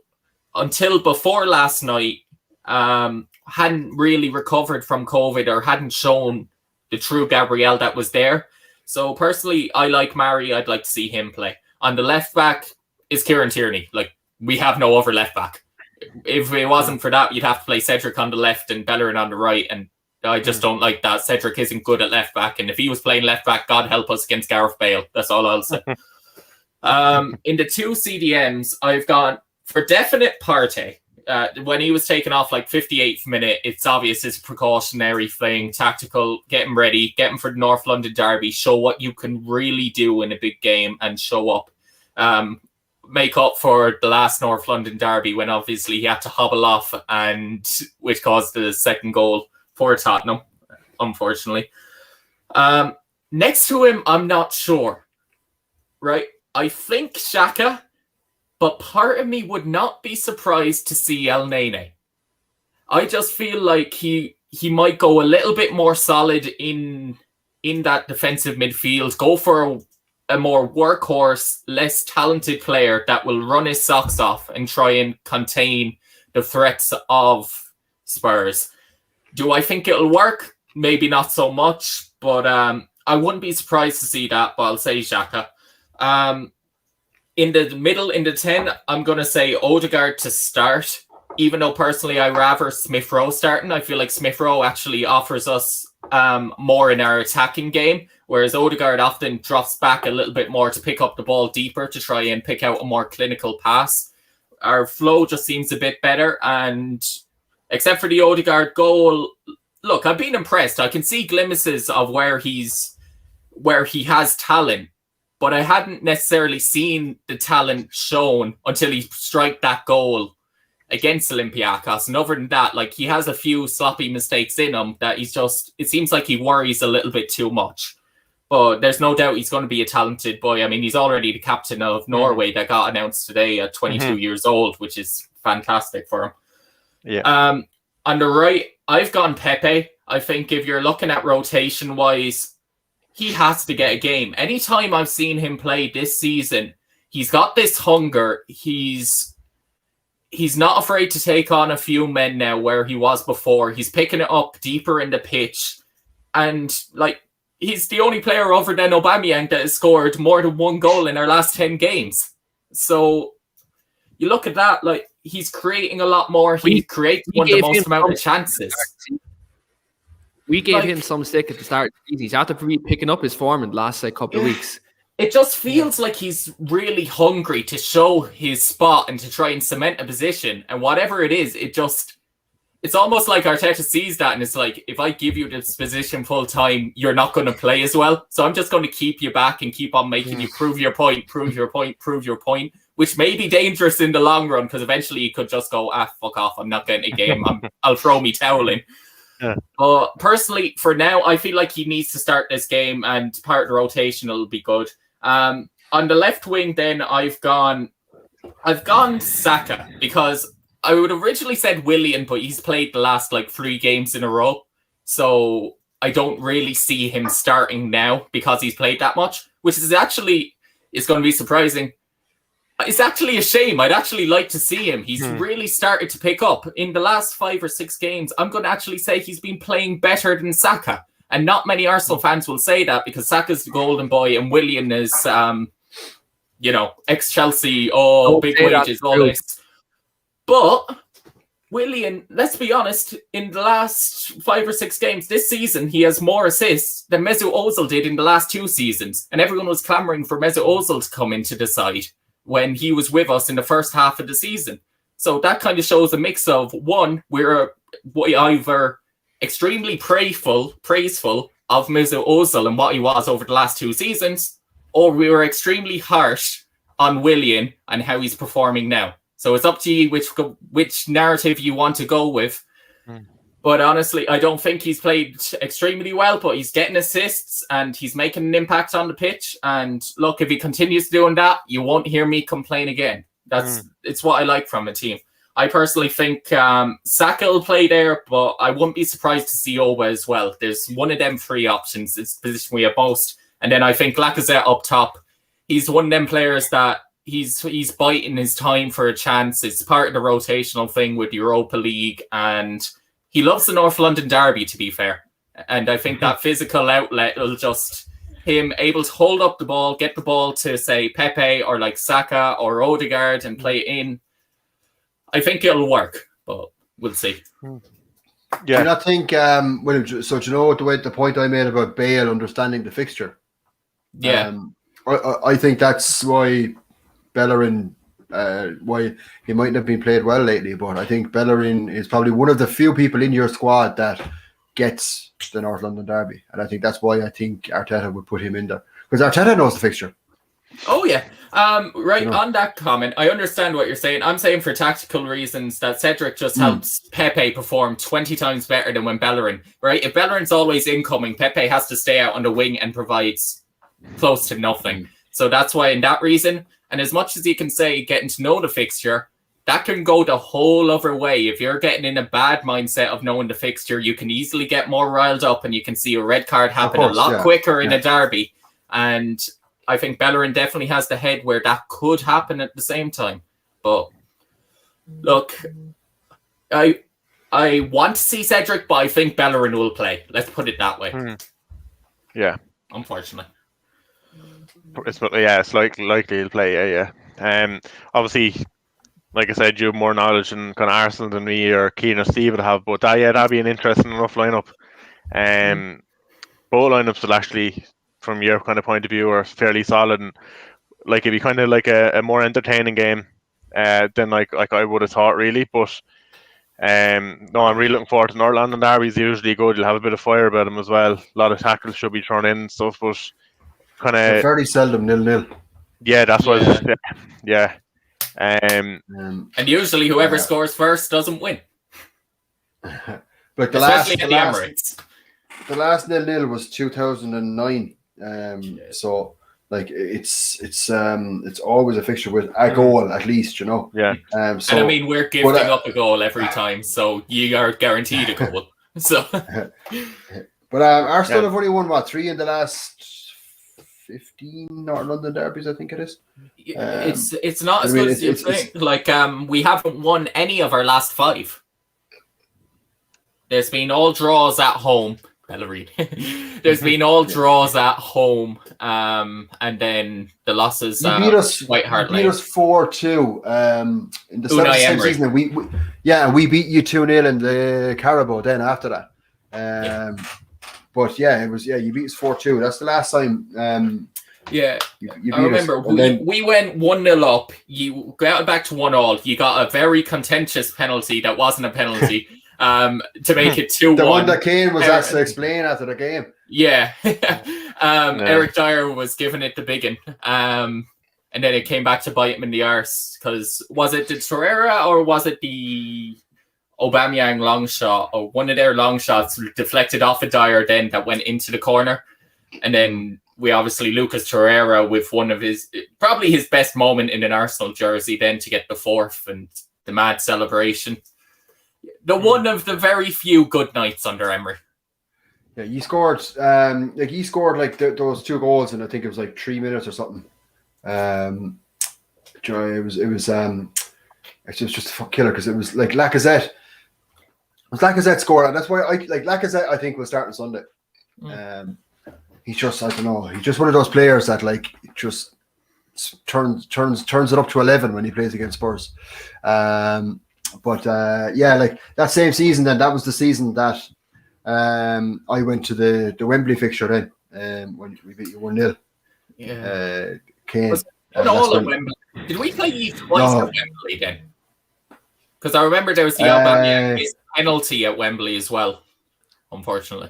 until before last night, hadn't really recovered from COVID or hadn't shown the true Gabriel that was there. So personally, I like Mari. I'd like to see him play. On the left back is Kieran Tierney. Like, we have no other left back. If it wasn't for that, you'd have to play Cedric on the left and Bellerin on the right. And I just don't like that. Cedric isn't good at left back. And if he was playing left back, God help us against Gareth Bale. That's all I'll say. In the 2 CDMs, I've gone for definite Partey. When he was taken off like 58th minute, it's obvious it's precautionary thing, tactical, get him ready, get him for the North London derby, show what you can really do in a big game and show up. Make up for the last North London derby when obviously he had to hobble off and which caused the second goal for Tottenham, unfortunately. Next to him, I'm not sure. Right? I think Xhaka, but part of me would not be surprised to see El Nene. I just feel like he might go a little bit more solid in that defensive midfield, go for a more workhorse, less talented player that will run his socks off and try and contain the threats of Spurs. Do I think it'll work? Maybe not so much, but I wouldn't be surprised to see that, but I'll say Xhaka. In the middle, in the 10, I'm going to say Odegaard to start, even though personally I rather Smith Rowe starting. I feel like Smith Rowe actually offers us more in our attacking game, whereas Odegaard often drops back a little bit more to pick up the ball deeper to try and pick out a more clinical pass. our flow just seems a bit better. And except for the Odegaard goal, look, I've been impressed. I can see glimpses of where he has talent, but I hadn't necessarily seen the talent shown until he struck that goal against Olympiacos. And other than that, like, he has a few sloppy mistakes in him that it seems like he worries a little bit too much. But there's no doubt he's going to be a talented boy. I mean, he's already the captain of Norway that got announced today at 22 years old, which is fantastic for him. Yeah. On the right, I've gone Pepe. I think if you're looking at rotation-wise, he has to get a game. Anytime I've seen him play this season, he's got this hunger. He's not afraid to take on a few men now where he was before. He's picking it up deeper in the pitch. And, like, he's the only player other than Aubameyang that has scored more than one goal in our last 10 games. So you look at that, like, he's creating a lot more. He creates one of the most amount of chances. We gave him some stick at the start of the season. He's had to be picking up his form in the last couple of weeks. It just feels like he's really hungry to show his spot and to try and cement a position. And whatever it is, it's almost like Arteta sees that and it's like, if I give you this position full time, you're not going to play as well. So I'm just going to keep you back and keep on making you prove your point, which may be dangerous in the long run because eventually you could just go, fuck off, I'm not getting a game. I'll throw me towel in. Yeah. But personally, for now, I feel like he needs to start this game and part of the rotation will be good. On the left wing, then I've gone Saka because I would have originally said Willian, but he's played the last 3 games in a row. So I don't really see him starting now because he's played that much, which is going to be surprising. It's actually a shame. I'd actually like to see him. He's really started to pick up. In the last 5 or 6 games, I'm going to actually say he's been playing better than Saka. And not many Arsenal fans will say that because Saka's the golden boy and Willian is, ex-Chelsea, big wages, all this. But Willian, let's be honest, in the last 5 or 6 games this season, he has more assists than Mesut Ozil did in the last 2 seasons. And everyone was clamoring for Mesut Ozil to come in to decide when he was with us in the first half of the season. So that kind of shows a mix of, one, we're either extremely praiseful of Mesut Ozil and what he was over the last 2 seasons, or we were extremely harsh on Willian and how he's performing now. So it's up to you which narrative you want to go with. But honestly, I don't think he's played extremely well, but he's getting assists and he's making an impact on the pitch. And look, if he continues doing that, you won't hear me complain again. It's what I like from a team. I personally think Saka will play there, but I wouldn't be surprised to see Oba as well. There's one of them 3 options. It's the position we have most. And then I think Lacazette up top. He's one of them players that he's biting his time for a chance. It's part of the rotational thing with Europa League, and he loves the North London derby, to be fair. And I think that physical outlet will just him able to hold up the ball, get the ball to, say, Pepe or Saka or Odegaard and play it in. I think it'll work, but we'll see. Do you not think, William, so do you know the point I made about Bale understanding the fixture? Yeah. I think that's why Bellerin, why he mightn't have been played well lately, but I think Bellerin is probably one of the few people in your squad that gets the North London derby, and I think that's why I think Arteta would put him in there, because Arteta knows the fixture. Oh yeah. On that comment, I understand what you're saying. I'm saying for tactical reasons that Cedric just helps Pepe perform 20 times better than when Bellerin, right? If Bellerin's always incoming, Pepe has to stay out on the wing and provides close to nothing. So that's why, in that reason, and as much as you can say getting to know the fixture, that can go the whole other way. If you're getting in a bad mindset of knowing the fixture, you can easily get more riled up and you can see a red card happen a lot quicker in a derby. And I think Bellerin definitely has the head where that could happen at the same time. But look, I want to see Cedric, but I think Bellerin will play. Let's put it that way. Yeah. Unfortunately. It's likely he'll play. Yeah. Obviously, like I said, you have more knowledge in kind of Arsenal than me or Keane or Steve would have. But that'd be an interesting rough lineup. Both lineups will actually, from your kind of point of view, are fairly solid, and it'd be kind of like a more entertaining game than like I would have thought really. But no, I'm really looking forward to North London derbies. Usually good. You'll have a bit of fire about them as well. A lot of tackles should be thrown in and stuff, but kind They're of fairly seldom 0-0. yeah, that's what. Yeah. Yeah. And usually whoever scores first doesn't win. Like Especially at the Emirates. The last 0-0 was 2009. So like it's always a fixture with a goal at least, you know. Yeah. So, and I mean, we're gifting up a goal every time, so you are guaranteed a goal. So, but Arsenal have only won 3 in the last 15 North London derbies, I think it is. It's not as good as you think. Like we haven't won any of our last 5. There's been all draws at home. Bellerin. There's been all draws at home, and then the losses. You beat us quite hard. You beat us 4-2 in the same season. We beat you 2-0 in the Carabao. Then after that, but yeah, it was you beat us 4-2. That's the last time. You I remember we went 1-0 up. You got back to 1-1. You got a very contentious penalty that wasn't a penalty. To make it 2-1. The one that Keane was asked to explain after the game. Yeah. Eric Dyer was giving it the biggin. And then it came back to bite him in the arse. Because was it the Torreira or was it the Aubameyang long shot? Or one of their long shots deflected off of Dyer then that went into the corner. And then we obviously Lucas Torreira with one of probably his best moment in an Arsenal jersey then to get the 4th and the mad celebration. One of the very few good nights under Emery. Yeah, he scored. He scored those 2 goals, and I think it was like 3 minutes or something. It was just a fuck killer because it was like Lacazette. It was Lacazette scored. That's why Lacazette I think will start on Sunday. He's just I don't know. He's just one of those players that just turns it up to 11 when he plays against Spurs. But that same season, then that was the season that I went to the Wembley fixture then when we beat you 1-0. Yeah. Keane. All at Wembley. Did we play you twice at Wembley then? Because I remember there was the Aubameyang penalty at Wembley as well, unfortunately.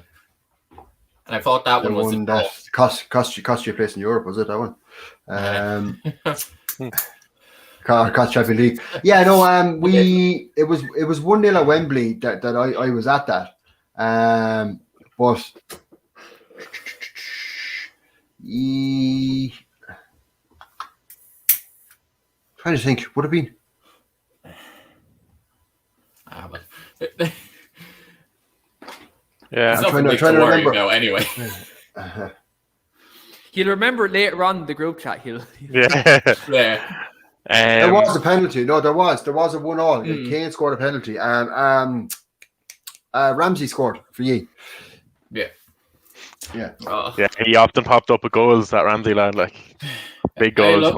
And I thought that one was that cost you a place in Europe, was it that one? Cost Champions League. Yeah, no. It was 1-0 at Wembley that I was at that. But trying to think, would have been. Yeah, I'm trying to remember now. Anyway, he'll remember later on in the group chat. Yeah. There was a penalty. No, there was a 1-1. Keane scored a penalty. Ramsey scored for ye. Yeah. He often popped up with goals, that Ramsey lad, big goals.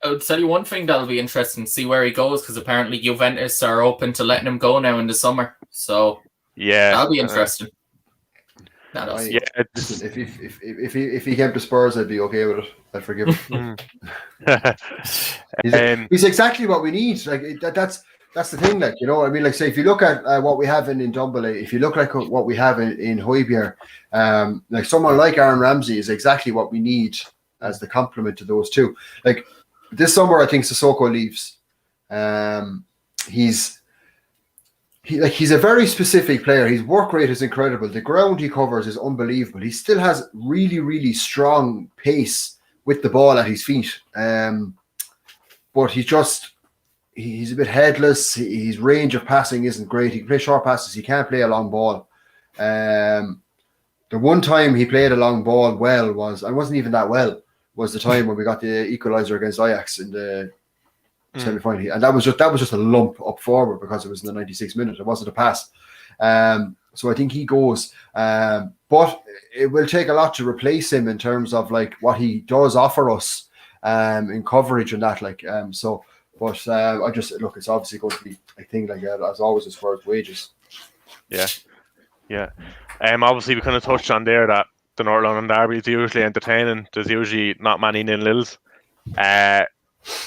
I'll tell you one thing that'll be interesting to see where he goes, because apparently Juventus are open to letting him go now in the summer. So that'll be interesting. Listen, if he came to Spurs, I'd be okay with it. I'd forgive him. He's exactly what we need. That's the thing. I mean, say if you look at what we have in Ndombele, if you look like what we have in Højbjerg, someone like Aaron Ramsey is exactly what we need as the complement to those two. This summer, I think Sissoko leaves. He's a very specific player. His work rate is incredible. The ground he covers is unbelievable. He still has really, really strong pace with the ball at his feet. But he's a bit headless. His range of passing isn't great. He can play short passes. He can't play a long ball. The one time he played a long ball well was the time when we got the equaliser against Ajax in the semi-final, and that was just a lump up forward because it was in the 96th minute. It wasn't a pass. So I think he goes, but it will take a lot to replace him in terms of what he does offer us in coverage and that. But I just look. It's obviously going to be a thing as always as far as wages. Yeah. Obviously we kind of touched on there that the North London derby is usually entertaining. There's usually not many nil-nils.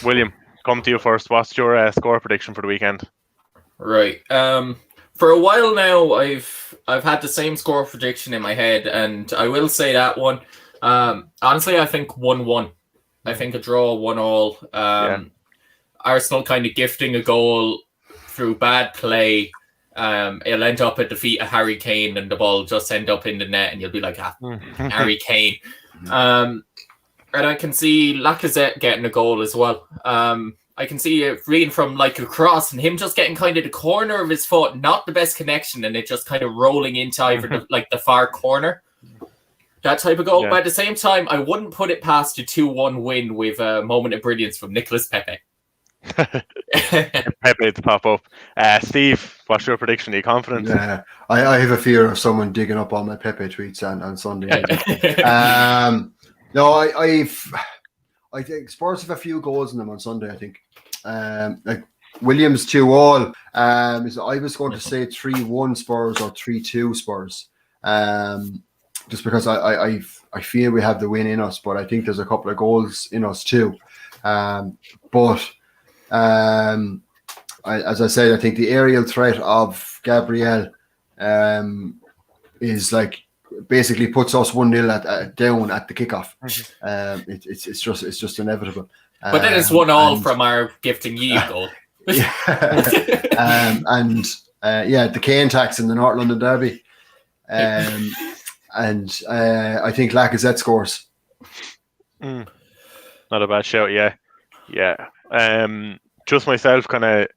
William, come to you first. What's your score prediction for the weekend? Right. For a while now, I've had the same score prediction in my head, and I will say that one. Honestly, I think 1-1. I think a draw, 1-1. Arsenal kind of gifting a goal through bad play. It'll end up at the feet of Harry Kane, and the ball just end up in the net, and you'll be like, Harry Kane. And I can see Lacazette getting a goal as well. I can see it reading from like across, and him just getting kind of the corner of his foot, not the best connection, and it just kind of rolling into either the far corner. That type of goal. Yeah. But at the same time, I wouldn't put it past a 2-1 win with a moment of brilliance from Nicolas Pepe. Pepe to pop up. Steve, what's your prediction? Are you confident? Yeah, I have a fear of someone digging up all my Pepe tweets on Sunday. No, I think Spurs have a few goals in them on Sunday. I think like Williams 2-2. I was going to say 3-1 Spurs or 3-2 Spurs. Just because I feel we have the win in us, but I think there's a couple of goals in us too. As I said, I think the aerial threat of Gabriel is like basically puts us 1-0 down at the kickoff. It's just inevitable. But then it's 1-1 from our gifting you goal. The Keane tax in the North London derby. And I think Lacazette scores. Not a bad shout, yeah. Just myself, kind of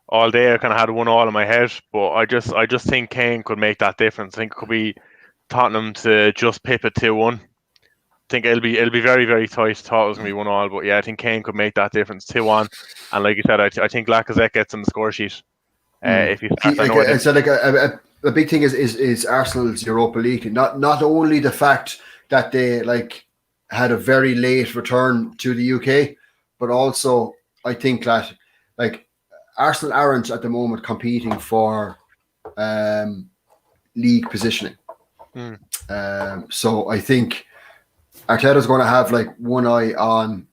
all day, I kind of had 1-1 in my head, but I just think Kane could make that difference. I think it could be Tottenham to just pip it 2-1. I think it'll be very, very tight. Thought it was gonna be 1-1, but yeah, I think Kane could make that difference 2-1. And like you said, I think Lacazette gets in the score sheet. If he starts, the big thing is Arsenal's Europa League. Not only the fact that they like had a very late return to the UK, but also I think that like Arsenal aren't at the moment competing for league positioning. So I think Arteta's going to have like one eye on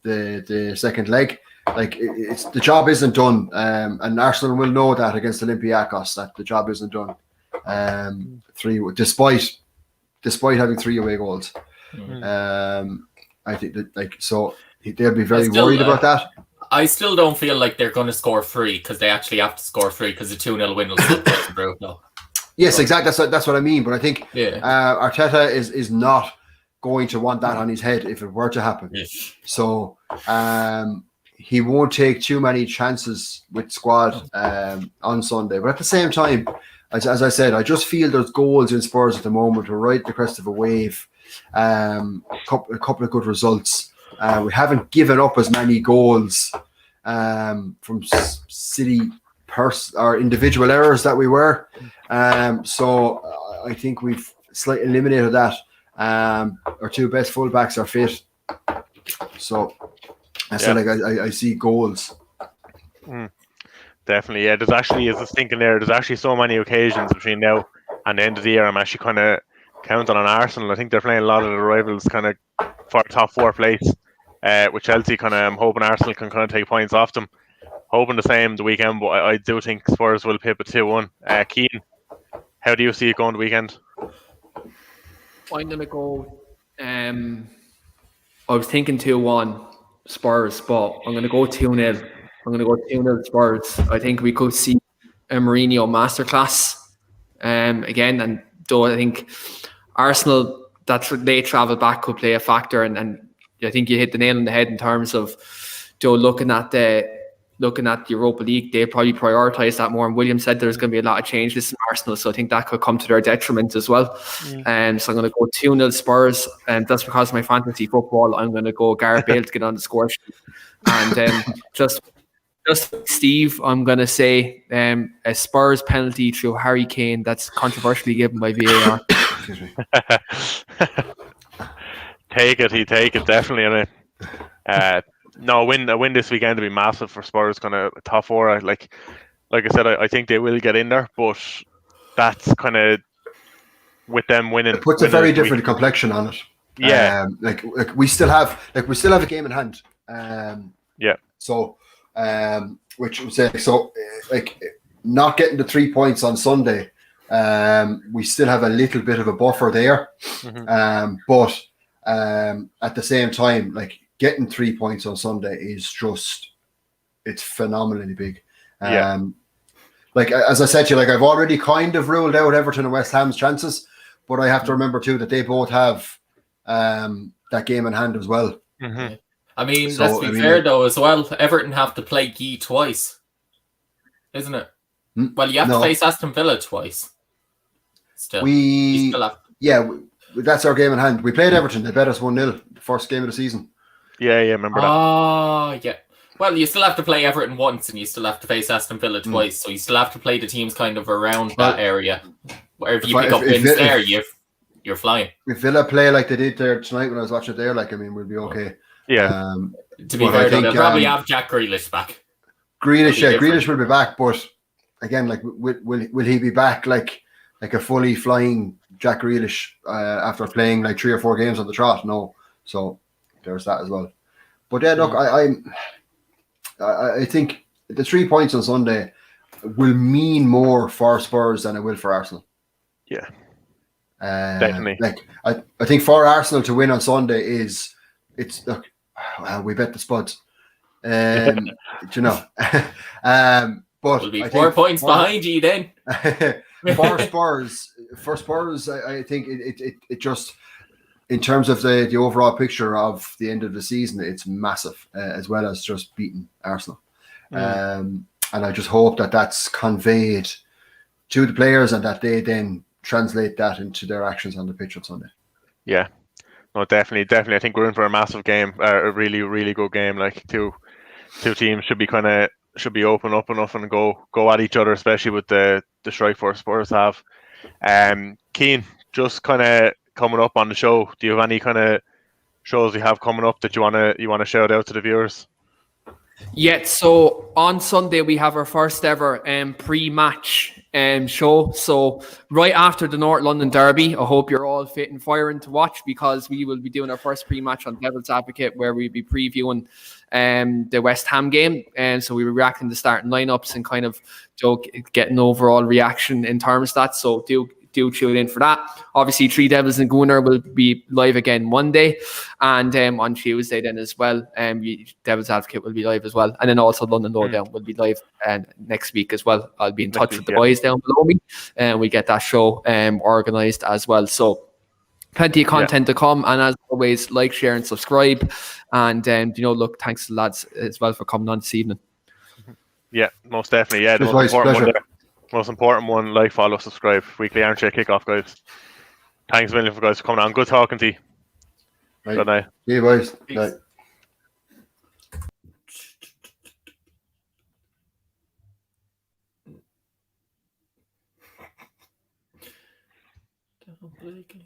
the second leg. Like it's the job isn't done, and Arsenal will know that against Olympiacos that the job isn't done. Despite having 3 away goals, I think that they'll be very worried about that. I still don't feel like they're going to score 3 because they actually have to score 3 because the 2-0 win will still put them through. No. Yes, exactly. That's what I mean. But I think Arteta is not going to want that on his head if it were to happen. Yes. So he won't take too many chances with squad on Sunday. But at the same time, as I said, I just feel there's goals in Spurs at the moment. We're right at the crest of a wave. A couple of good results. We haven't given up as many goals from silly or individual errors that we were. So I think we've slightly eliminated that. Our 2 best fullbacks are fit. So I see goals. Definitely, yeah. There's actually, as I was thinking there's actually so many occasions between now and the end of the year. I'm actually kind of counting on Arsenal. I think they're playing a lot of the rivals kind of for top 4 place. With Chelsea, I'm hoping Arsenal can kind of take points off them. Hoping the same the weekend, but I do think Spurs will pip it 2-1. Keane, how do you see it going the weekend? I'm going to go. I was thinking 2-1 Spurs, but I'm going to go 2-0. I'm going to go 2-0 Spurs. I think we could see a Mourinho masterclass again. And though I think Arsenal, that late travel back could play a factor. And I think you hit the nail on the head in terms of looking at the Europa League. They probably prioritise that more. And William said there's going to be a lot of changes in Arsenal, so I think that could come to their detriment as well. So I'm going to go 2-0 Spurs, and that's because of my fantasy football. I'm going to go Gareth Bale to get on the score sheet. And just Steve, I'm going to say a Spurs penalty through Harry Kane that's controversially given by VAR. Excuse me. Take it, definitely. No, a win this weekend would be massive for Spurs, kind of top 4. Like I said, I think they will get in there, but that's kind of with them winning. It puts a very different complexion on it. Yeah, like we still have a game in hand. Yeah. So, which was like not getting the 3 points on Sunday. We still have a little bit of a buffer there, but at the same time, like getting 3 points on Sunday is just it's phenomenally big. Like as I said to you, like I've already kind of ruled out Everton and West Ham's chances, but I have to remember too that they both have that game in hand as well. I mean, let's be fair though as well. Everton have to play Guy twice, isn't it? Well, you have to face Aston Villa twice. Still, that's our game in hand. We played Everton. They bet us 1-0 the first game of the season. Yeah, remember that. Oh, yeah. Well, you still have to play Everton once, and you still have to face Aston Villa twice. So you still have to play the teams kind of around that area. Where if you pick up wins there, you're flying. If Villa play like they did there tonight when I was watching it there, like I mean, we'll be okay. Yeah. To be fair, they'll probably have Jack Grealish back. Grealish will be back, but again, like will he be back like a fully flying Jack Grealish after playing like 3 or 4 games on the trot? No. So there's that as well. But yeah, look, I think the 3 points on Sunday will mean more for Spurs than it will for Arsenal. Yeah, definitely. Like I think for Arsenal to win on Sunday we bet the Spuds. You know, but we'll be 4 points behind you then. For Spurs, I think it just. In terms of the overall picture of the end of the season, it's massive, as well as just beating Arsenal. And I just hope that that's conveyed to the players and that they then translate that into their actions on the pitch on Sunday. Yeah, no, definitely. I think we're in for a massive game, a really, really good game. Like two teams should be open up enough and go at each other, especially with the strike force Spurs have. Keane, just kind of coming up on the show, do you have any kind of shows you have coming up that you want to shout out to the viewers? Yeah, so on Sunday we have our first ever pre-match show. So right after the North London Derby, I hope you're all fit and firing to watch, because we will be doing our first pre-match on Devil's Advocate, where we'll be previewing the West Ham game, and so we were reacting to starting lineups and kind of getting overall reaction in terms of that. So do tune in for that. Obviously, Three Devils and Gunner will be live again Monday, and on Tuesday then as well. Devil's Advocate will be live as well, and then also London Lowdown will be live next week as well. I'll be in touch with the boys down below me, and we get that show organised as well. So plenty of content to come, and as always, like, share, and subscribe. And look, thanks to the lads as well for coming on this evening. Yeah, most definitely. Yeah, most important one, like, follow, subscribe. Weekly Armchair Kickoff, guys. Thanks a million for guys for coming on. Good talking to you. Right. Good night. See you, boys. Night. Don't blink.